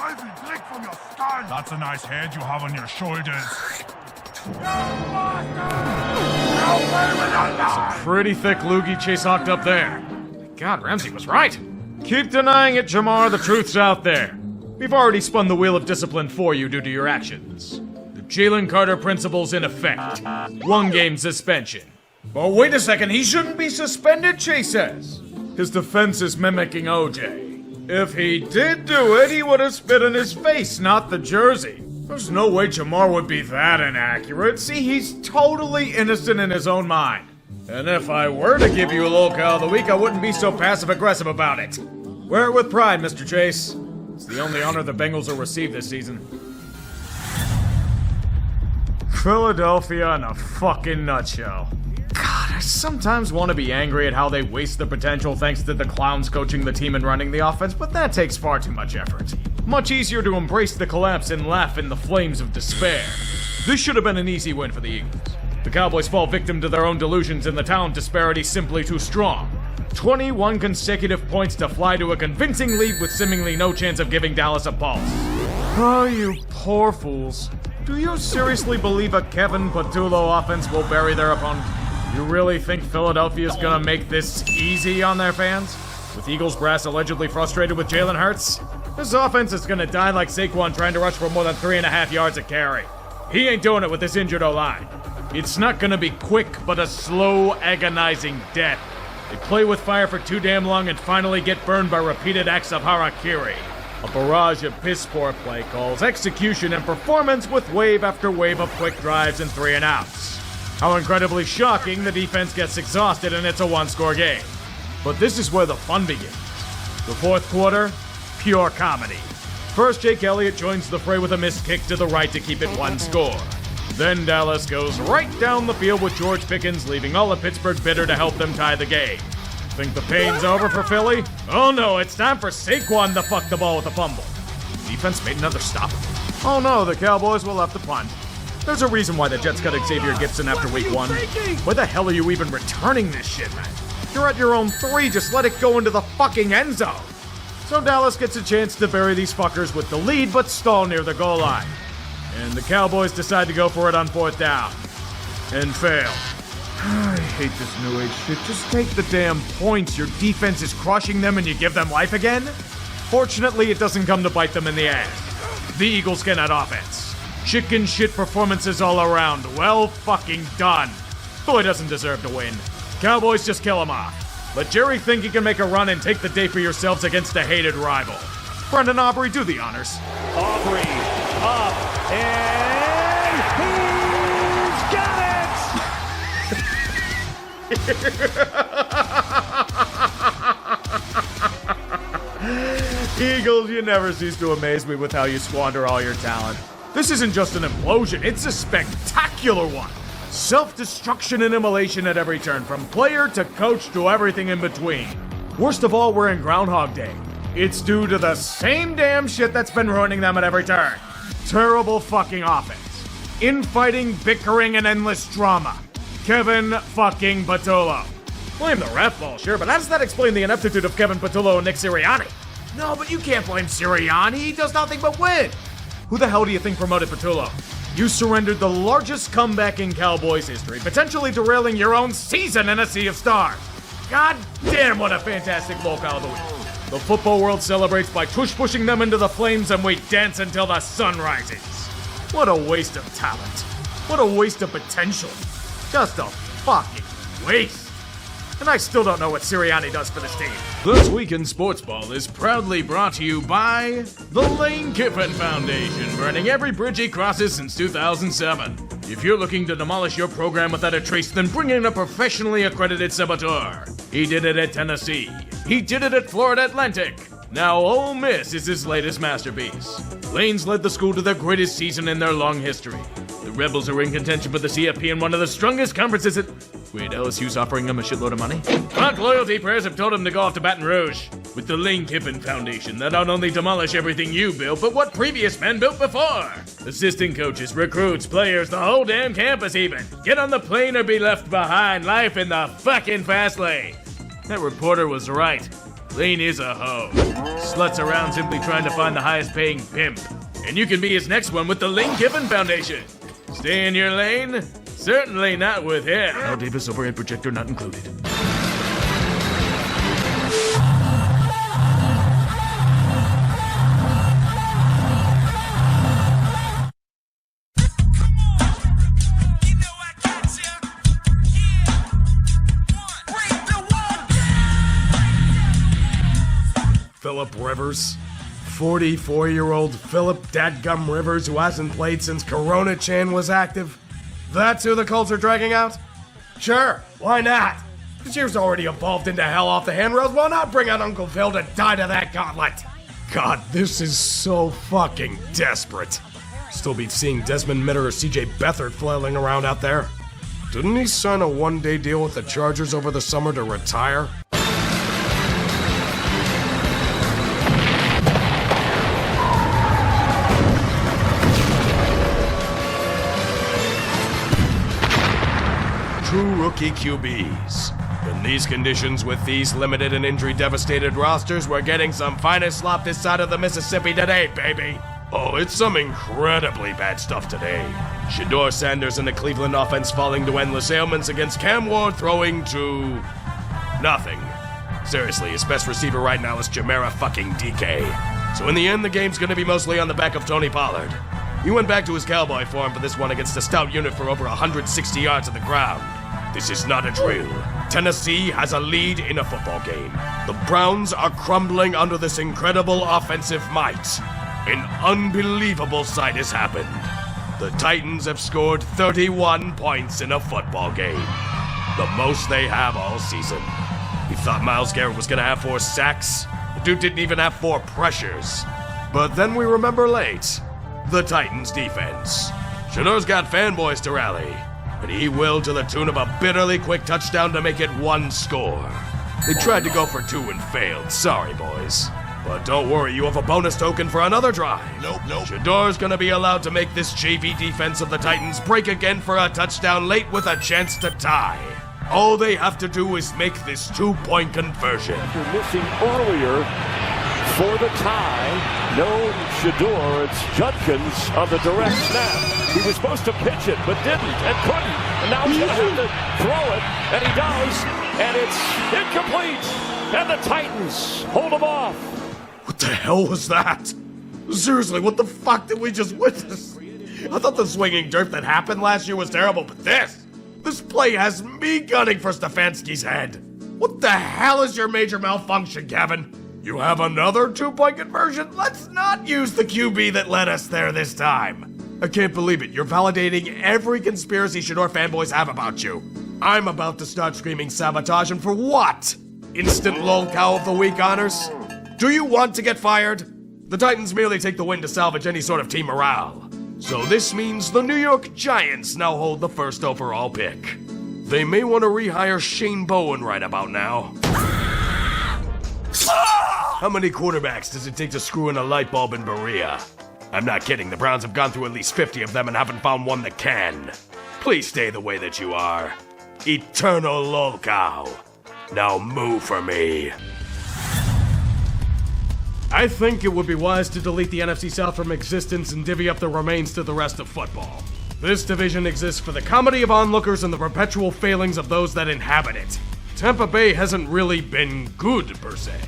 G: That's a nice head you have on your shoulders.
A: Pretty thick loogie Chase hawked up there. God, Ramsey was right. Keep denying it, Jamar. The truth's out there. We've already spun the wheel of discipline for you due to your actions. The Jalen Carter principle's in effect. 1 game suspension. But wait a second, he shouldn't be suspended, Chase says. His defense is mimicking OJ. If he did do it, he would have spit in his face, not the jersey. There's no way Jamar would be that inaccurate. See, he's totally innocent in his own mind. And if I were to give you a locale of the week, I wouldn't be so passive-aggressive about it. Wear it with pride, Mr. Chase. It's the only honor the Bengals will receive this season. Philadelphia in a fucking nutshell. God, I sometimes want to be angry at how they waste the potential thanks to the clowns coaching the team and running the offense, but that takes far too much effort. Much easier to embrace the collapse and laugh in the flames of despair. This should have been an easy win for the Eagles. The Cowboys fall victim to their own delusions and the talent disparity simply too strong. 21 consecutive points to fly to a convincing lead with seemingly no chance of giving Dallas a pulse. Oh, you poor fools. Do you seriously believe a Kevin Patullo offense will bury their opponent? You really think Philadelphia's gonna make this easy on their fans? With Eagles brass allegedly frustrated with Jalen Hurts? This offense is gonna die like Saquon trying to rush for more than 3.5 yards a carry. He ain't doing it with this injured O-line. It's not gonna be quick, but a slow, agonizing death. They play with fire for too damn long and finally get burned by repeated acts of harakiri. A barrage of piss-poor play calls, execution, and performance with wave after wave of quick drives and 3-and-outs. How incredibly shocking the defense gets exhausted and it's a 1-score game. But this is where the fun begins. The fourth quarter, pure comedy. First, Jake Elliott joins the fray with a missed kick to the right to keep it 1 score. Then Dallas goes right down the field with George Pickens, leaving all of Pittsburgh bitter to help them tie the game. Think the pain's over for Philly? Oh no, it's time for Saquon to fuck the ball with a fumble. Defense made another stop. Oh no, the Cowboys will have to punt. There's a reason why the Jets cut Xavier Gibson after week 1. Why the hell are you even returning this shit, man? You're at your own 3, just let it go into the fucking end zone. So Dallas gets a chance to bury these fuckers with the lead, but stall near the goal line. And the Cowboys decide to go for it on 4th down. And fail. I hate this new age shit. Just take the damn points. Your defense is crushing them and you give them life again? Fortunately, it doesn't come to bite them in the ass. The Eagles get at offense. Chicken shit performances all around. Well fucking done. Boy doesn't deserve to win. Cowboys just kill him off. Let Jerry think he can make a run and take the day for yourselves against a hated rival. Brendan Aubrey, do the honors.
E: Aubrey up and he's got
A: it! Eagles, you never cease to amaze me with how you squander all your talent. This isn't just an implosion, it's a spectacular one. Self-destruction and immolation at every turn, from player to coach to everything in between. Worst of all, we're in Groundhog Day. It's due to the same damn shit that's been ruining them at every turn. Terrible fucking offense. Infighting, bickering, and endless drama. Kevin fucking Patullo. Blame the ref ball, sure, but how does that explain the ineptitude of Kevin Patullo and Nick Sirianni? No, but you can't blame Sirianni. He does nothing but win. Who the hell do you think promoted Patullo? You surrendered the largest comeback in Cowboys history, potentially derailing your own season in a sea of stars. God damn, what a fantastic locale of the week. The football world celebrates by tush-pushing them into the flames and we dance until the sun rises. What a waste of talent. What a waste of potential. Just a fucking waste. And I still don't know what Sirianni does for this team. This Week in Sports Ball is proudly brought to you by the Lane Kiffin Foundation, burning every bridge he crosses since 2007. If you're looking to demolish your program without a trace, then bring in a professionally accredited saboteur. He did it at Tennessee. He did it at Florida Atlantic. Now Ole Miss is his latest masterpiece. Lane's led the school to their greatest season in their long history. The Rebels are in contention for the CFP in one of the strongest conferences at... Wait, LSU's offering him a shitload of money? Punk loyalty prayers have told him to go off to Baton Rouge. With the Lane Kiffin Foundation, they'll not only demolish everything you built, but what previous men built before. Assistant coaches, recruits, players, the whole damn campus even. Get on the plane or be left behind. Life in the fucking fast lane. That reporter was right. Lane is a hoe. Sluts around simply trying to find the highest paying pimp. And you can be his next one with the Lane Kiffin Foundation. Stay in your lane? Certainly not with him. No Davis overhead projector not included.
H: Philip Rivers. 44-year-old Philip Dadgum Rivers, who hasn't played since Corona Chan was active. That's who the Colts are dragging out? Sure, why not? This year's already evolved into hell off the handrails. Why not bring out Uncle Phil to die to that gauntlet? God, this is so fucking desperate. Still be seeing Desmond Mitter or CJ Beathard flailing around out there. Didn't he sign a one-day deal with the Chargers over the summer to retire? True rookie QBs. In these conditions, with these limited and injury-devastated rosters, we're getting some finest slop this side of the Mississippi today, baby. Oh, it's some incredibly bad stuff today. Shedeur Sanders and the Cleveland offense falling to endless ailments against Cam Ward throwing to... nothing. Seriously, his best receiver right now is Jamera fucking DK. So in the end, the game's gonna be mostly on the back of Tony Pollard. He went back to his cowboy form for this one against a stout unit for over 160 yards on the ground. This is not a drill. Tennessee has a lead in a football game. The Browns are crumbling under this incredible offensive might. An unbelievable sight has happened. The Titans have scored 31 points in a football game. The most they have all season. We thought Myles Garrett was gonna have 4 sacks. The dude didn't even have 4 pressures. But then we remember late. The Titans defense. Shedeur's got fanboys to rally, and he will to the tune of a bitterly quick touchdown to make it 1 score. They tried to go for 2 and failed. Sorry, boys. But don't worry, you have a bonus token for another drive. Nope. Shedeur's gonna be allowed to make this JV defense of the Titans break again for a touchdown late with a chance to tie. All they have to do is make this 2-point conversion.
I: After missing earlier for the tie, no Shedeur, it's Judkins on the direct snap. He was supposed to pitch it, but didn't and couldn't. And now he's going to have to throw it, and he does. And it's incomplete. And the Titans hold him off.
H: What the hell was that? Seriously, what the fuck did we just witness? I thought the swinging dirt that happened last year was terrible, but this play has me gunning for Stefanski's head. What the hell is your major malfunction, Kevin? You have another 2-point conversion? Let's not use the QB that led us there this time. I can't believe it. You're validating every conspiracy Shedeur fanboys have about you. I'm about to start screaming sabotage, and for what? Instant lol cow of the week honors? Do you want to get fired? The Titans merely take the win to salvage any sort of team morale. So this means the New York Giants now hold the first overall pick. They may want to rehire Shane Bowen right about now. How many quarterbacks does it take to screw in a light bulb in Berea? I'm not kidding, the Browns have gone through at least 50 of them and haven't found one that can. Please stay the way that you are. Eternal lol cow. Now move for me. I think it would be wise to delete the NFC South from existence and divvy up the remains to the rest of football. This division exists for the comedy of onlookers and the perpetual failings of those that inhabit it. Tampa Bay hasn't really been good, per se.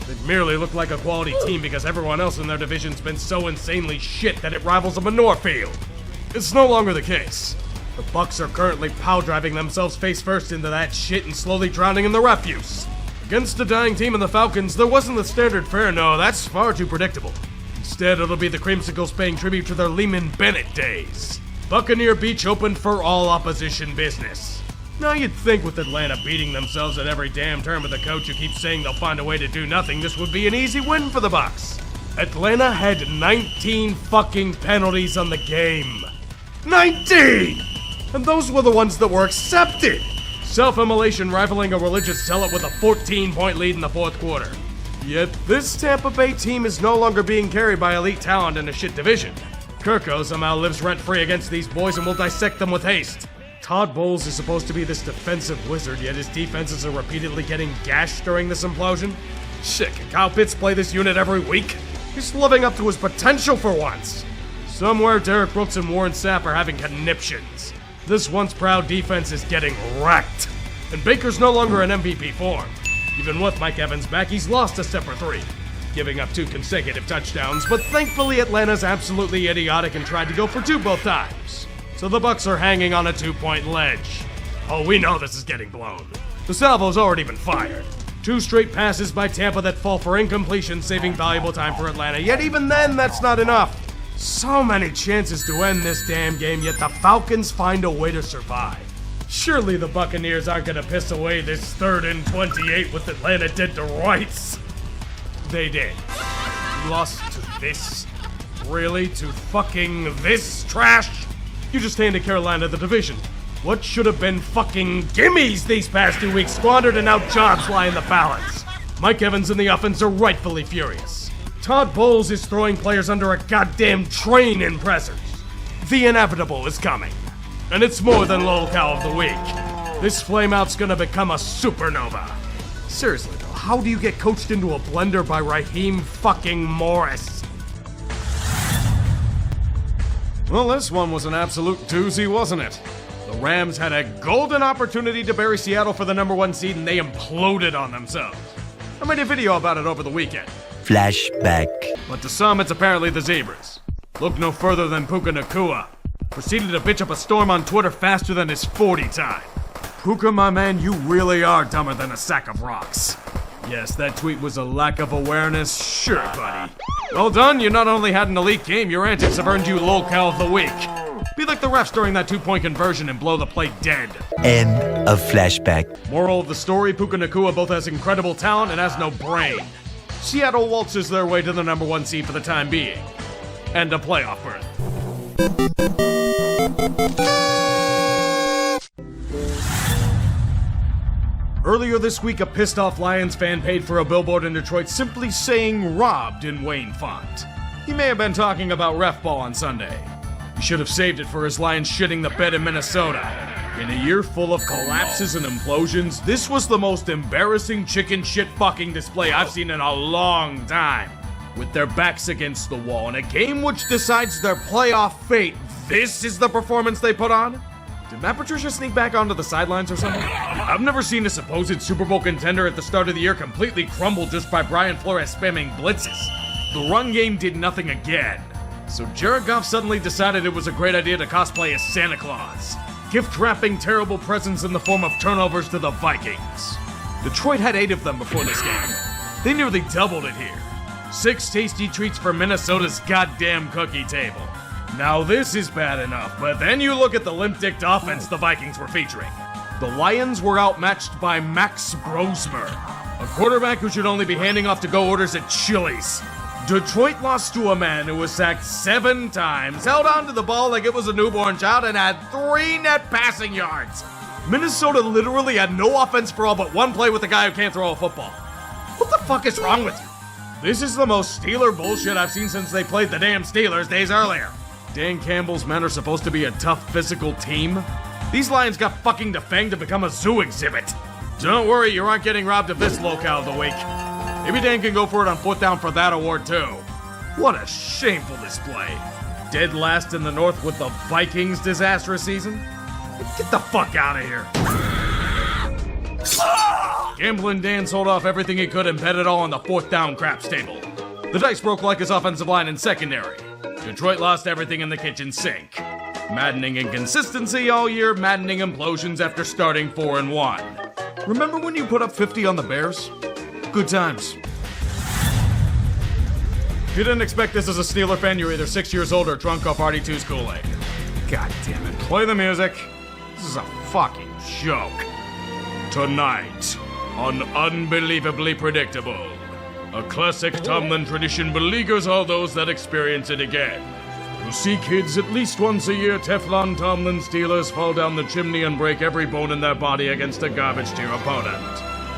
H: They merely look like a quality team because everyone else in their division's been so insanely shit that it rivals a manure field. It's no longer the case. The Bucks are currently power-driving themselves face-first into that shit and slowly drowning in the refuse. Against a dying team in the Falcons, there wasn't the standard fare. No, that's far too predictable. Instead, it'll be the Creamsicles paying tribute to their Lehman Bennett days. Buccaneer Beach open for all opposition business. Now you'd think with Atlanta beating themselves at every damn turn with a coach who keeps saying they'll find a way to do nothing, this would be an easy win for the Bucks. Atlanta had 19 fucking penalties on the game. 19! And those were the ones that were accepted. Self-immolation rivaling a religious zealot with a 14-point lead in the fourth quarter. Yet this Tampa Bay team is no longer being carried by elite talent in a shit division. Kirko somehow lives rent-free against these boys and will dissect them with haste. Todd Bowles is supposed to be this defensive wizard, yet his defenses are repeatedly getting gashed during this implosion. Shit, can Kyle Pitts play this unit every week? He's living up to his potential for once. Somewhere Derek Brooks and Warren Sapp are having conniptions. This once proud defense is getting wrecked. And Baker's no longer in MVP form. Even with Mike Evans back, he's lost a step or three, giving up 2 consecutive touchdowns, but thankfully Atlanta's absolutely idiotic and tried to go for 2 both times. So the Bucks are hanging on a 2-point ledge. Oh, we know this is getting blown. The salvo's already been fired. 2 straight passes by Tampa that fall for incompletion, saving valuable time for Atlanta, yet even then, that's not enough. So many chances to end this damn game, yet the Falcons find a way to survive. Surely the Buccaneers aren't gonna piss away this 3rd and 28 with Atlanta dead to rights. They did. Lost to this? Really? To fucking this trash? You just handed Carolina the division. What should have been fucking gimmies these past 2 weeks squandered, and now jobs lie in the balance. Mike Evans and the offense are rightfully furious. Todd Bowles is throwing players under a goddamn train in pressers. The inevitable is coming. And it's more than lol cow of the week. This flameout's gonna become a supernova. Seriously though, how do you get coached into a blender by Raheem fucking Morris? Well, this one was an absolute doozy, wasn't it? The Rams had a golden opportunity to bury Seattle for the #1 seed and they imploded on themselves. I made a video about it over the weekend.
B: Flashback.
H: But to some, it's apparently the Zebras. Look no further than Puka Nacua. Proceeded to bitch up a storm on Twitter faster than his 40 time. Puka, my man, you really are dumber than a sack of rocks. Yes, that tweet was a lack of awareness. Sure, buddy. Well done, you not only had an elite game, your antics have earned you lolcow of the week. Be like the refs during that 2-point conversion and blow the play dead.
B: End of flashback.
H: Moral of the story, Puka Nacua both has incredible talent and has no brain. Seattle waltzes their way to the #1 seed for the time being. And a playoff berth. Earlier this week, a pissed-off Lions fan paid for a billboard in Detroit simply saying robbed in Wayne font. He may have been talking about ref ball on Sunday. He should have saved it for his Lions shitting the bed in Minnesota. In a year full of collapses and implosions, this was the most embarrassing chicken shit fucking display I've seen in a long time. With their backs against the wall in a game which decides their playoff fate, this is the performance they put on? Did Matt Patricia sneak back onto the sidelines or something? I've never seen a supposed Super Bowl contender at the start of the year completely crumble just by Brian Flores spamming blitzes. The run game did nothing again. So Jared Goff suddenly decided it was a great idea to cosplay as Santa Claus, gift-wrapping terrible presents in the form of turnovers to the Vikings. Detroit had 8 of them before this game. They nearly doubled it here. 6 tasty treats for Minnesota's goddamn cookie table. Now this is bad enough, but then you look at the limp-dicked offense the Vikings were featuring. The Lions were outmatched by Max Brosmer, a quarterback who should only be handing off to-go orders at Chili's. Detroit lost to a man who was sacked 7 times, held onto the ball like it was a newborn child, and had 3 net passing yards. Minnesota literally had no offense for all but 1 play with a guy who can't throw a football. What the fuck is wrong with you? This is the most Steeler bullshit I've seen since they played the damn Steelers days earlier. Dan Campbell's men are supposed to be a tough physical team. These Lions got fucking defanged to become a zoo exhibit. Don't worry, you aren't getting robbed of this locale of the week. Maybe Dan can go for it on 4th down for that award too. What a shameful display. Dead last in the North with the Vikings' disastrous season? Get the fuck out of here. Gambling Dan sold off everything he could and bet it all on the 4th down craps table. The dice broke like his offensive line and secondary. Detroit lost everything in the kitchen sink.
A: Maddening inconsistency all year, maddening implosions after starting 4-1. Remember when you put up 50 on the Bears? Good times. If you didn't expect this as a Steeler fan, you're either 6 years old or drunk off RD2's Kool-Aid. God damn it. Play the music. This is a fucking joke. Tonight, on Unbelievably Predictable, a classic Tomlin tradition beleaguers all those that experience it again. You see, kids, at least once a year, Teflon Tomlin Steelers fall down the chimney and break every bone in their body against a garbage tier opponent.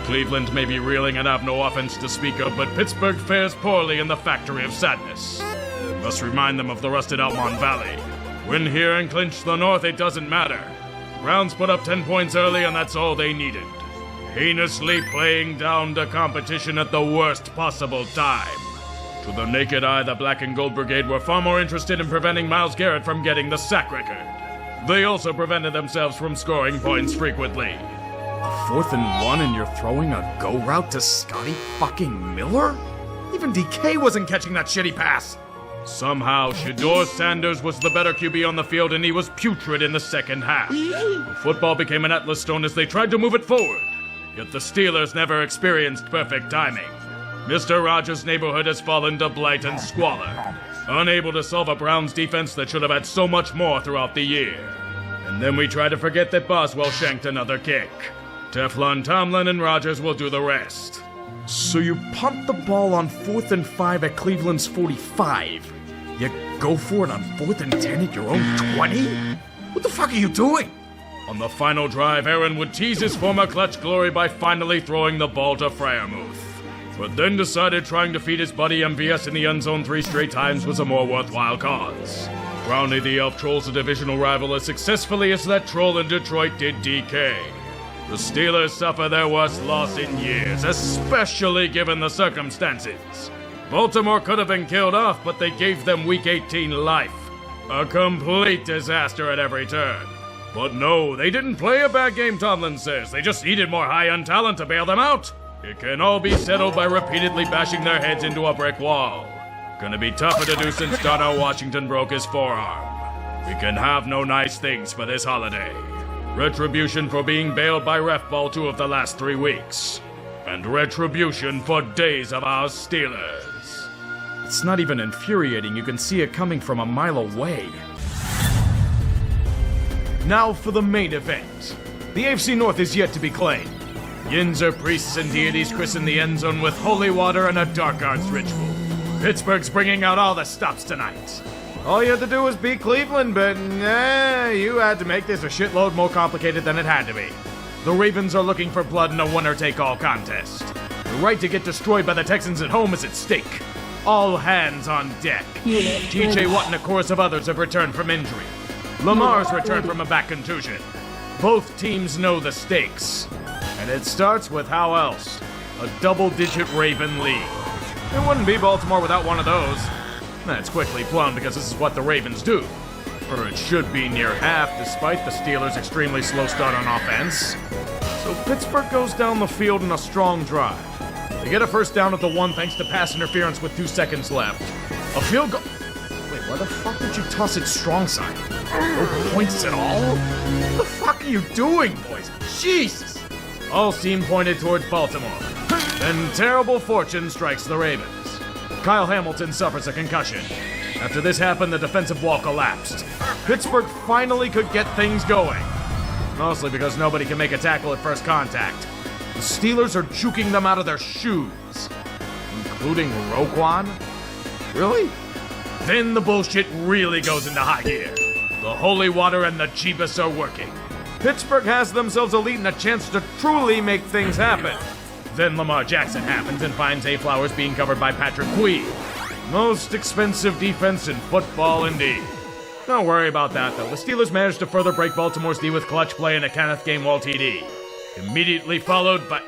A: Cleveland may be reeling and have no offense to speak of, but Pittsburgh fares poorly in the factory of sadness. We must remind them of the rusted Almond Valley. Win here and clinch the North, it doesn't matter. Browns put up 10 points early and that's all they needed. Heinously playing down the competition at the worst possible time. To the naked eye, the Black and Gold Brigade were far more interested in preventing Myles Garrett from getting the sack record. They also prevented themselves from scoring points frequently. A 4th and 1 and you're throwing a go route to Scotty fucking Miller? Even DK wasn't catching that shitty pass. Somehow, Shedeur Sanders was the better QB on the field and he was putrid in the second half. The football became an Atlas stone as they tried to move it forward. Yet the Steelers never experienced perfect timing. Mr. Rogers' neighborhood has fallen to blight and squalor, unable to solve a Browns defense that should have had so much more throughout the year. And then we try to forget that Boswell shanked another kick. Teflon Tomlin and Rogers will do the rest. So you punt the ball on 4th and 5 at Cleveland's 45. You go for it on 4th and 10 at your own 20? What the fuck are you doing? On the final drive, Aaron would tease his former clutch glory by finally throwing the ball to Freiermuth, but then decided trying to feed his buddy MVS in the end zone 3 straight times was a more worthwhile cause. Brownie the Elf trolls a divisional rival as successfully as that troll in Detroit did DK. The Steelers suffer their worst loss in years, especially given the circumstances. Baltimore could have been killed off, but they gave them Week 18 life. A complete disaster at every turn. But no, they didn't play a bad game, Tomlin says. They just needed more high-end talent to bail them out. It can all be settled by repeatedly bashing their heads into a brick wall. Gonna be tougher to do since Darnell Washington broke his forearm. We can have no nice things for this holiday. Retribution for being bailed by ref ball 2 of the last 3 weeks. And retribution for days of our Steelers. It's not even infuriating, you can see it coming from a mile away. Now for the main event. The AFC North is yet to be claimed. Yinzer priests and deities christen the end zone with holy water and a dark arts ritual. Pittsburgh's bringing out all the stops tonight. All you had to do was beat Cleveland, but you had to make this a shitload more complicated than it had to be. The Ravens are looking for blood in a winner-take-all contest. The right to get destroyed by the Texans at home is at stake. All hands on deck. TJ Watt and a chorus of others have returned from injury. Lamar's returned from a back contusion. Both teams know the stakes. And it starts with how else? A double-digit Raven lead. It wouldn't be Baltimore without one of those. That's quickly blown because this is what the Ravens do. Or it should be near half, despite the Steelers' extremely slow start on offense. So Pittsburgh goes down the field in a strong drive. They get a first down at the 1 thanks to pass interference with 2 seconds left. A field goal. Wait, why the fuck did you toss it strong side? No points at all? What the fuck are you doing, boys? Jesus! All seem pointed towards Baltimore. Then terrible fortune strikes the Ravens. Kyle Hamilton suffers a concussion. After this happened, the defensive wall collapsed. Pittsburgh finally could get things going. Mostly because nobody can make a tackle at first contact. The Steelers are juking them out of their shoes. Including Roquan? Really? Then the bullshit really goes into high gear. The holy water and the Jeebus are working. Pittsburgh has themselves a lead and a chance to truly make things happen. Then Lamar Jackson happens and finds A. Flowers being covered by Patrick Queen. Most expensive defense in football indeed. Don't worry about that though. The Steelers managed to further break Baltimore's D with clutch play and a Kenneth Gainwell TD. Immediately followed by...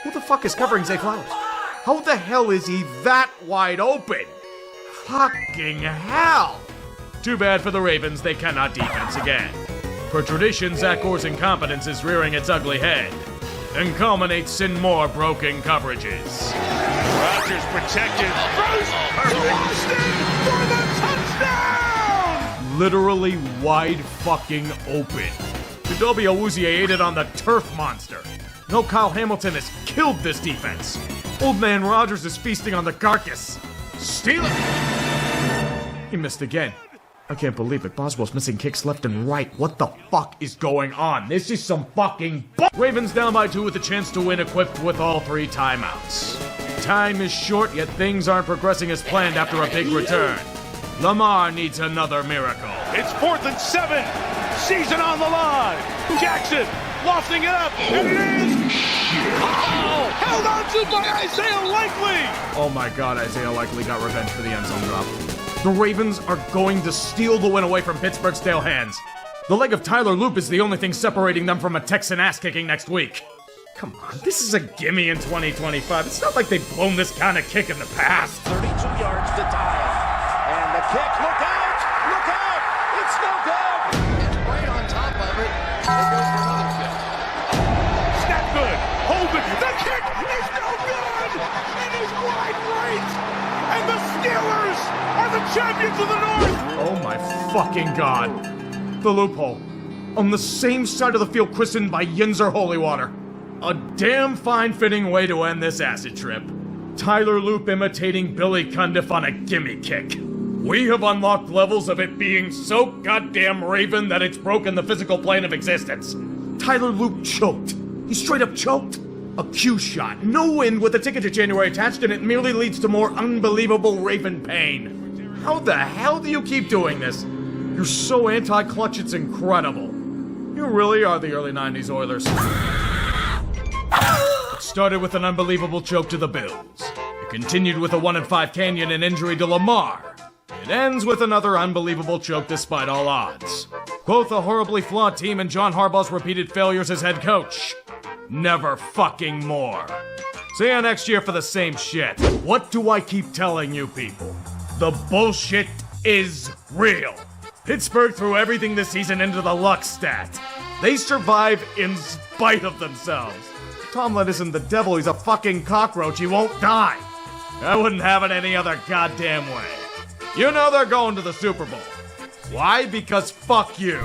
A: Who the fuck is covering Zay Flowers? How the hell is he that wide open? Fucking hell! Too bad for the Ravens, they cannot defense again. Per tradition, Zach Orr's incompetence is rearing its ugly head and culminates in more broken coverages.
C: Rodgers protected. Throws perfect for the touchdown!
A: literally wide fucking open. Jadobe Awuzie ate it on the turf monster. No Kyle Hamilton has killed this defense. Old man Rogers is feasting on the carcass. Steal it! He missed again. I can't believe it. Boswell's missing kicks left and right. What the fuck is going on? This is some fucking Ravens down by 2 with a chance to win, equipped with all 3 timeouts. Time is short, yet things aren't progressing as planned after a big return. Lamar needs another miracle.
C: It's 4th and 7. Season on the line. Jackson lofting it up, and it is. Oh, held on to by Isaiah Likely.
A: Oh my god, Isaiah Likely got revenge for the end zone drop. The Ravens are going to steal the win away from Pittsburgh's stale hands. The leg of Tyler Loop is the only thing separating them from a Texan ass-kicking next week. Come on, this is a gimme in 2025. It's not like they've blown this kind of kick in the past.
C: 32 yards to tie it. And the kick, look out! Look out! It's no good! And right on top of it, there goes for another kick. Snap good! Hold it! The kick is no good! It is wide right! And the Steelers are the champions of the North!
A: Oh my fucking god. The loophole. On the same side of the field christened by Yinzer Holywater. A damn fine-fitting way to end this acid trip. Tyler Loop imitating Billy Cundiff on a gimme kick. We have unlocked levels of it being so goddamn Raven that it's broken the physical plane of existence. Tyler Loop choked. He straight up choked. A Q shot. No wind with a ticket to January attached, and it merely leads to more unbelievable Raven pain. How the hell do you keep doing this? You're so anti-clutch, it's incredible. You really are the early 90s Oilers. It started with an unbelievable choke to the Bills. It continued with a 1-5 Canyon and injury to Lamar. It ends with another unbelievable choke despite all odds. Both a horribly flawed team and John Harbaugh's repeated failures as head coach. Never fucking more. See you next year for the same shit. What do I keep telling you people? The bullshit is real. Pittsburgh threw everything this season into the luck stat. They survive in spite of themselves. Tomlin isn't the devil, he's a fucking cockroach, he won't die. I wouldn't have it any other goddamn way. You know they're going to the Super Bowl. Why? Because fuck you.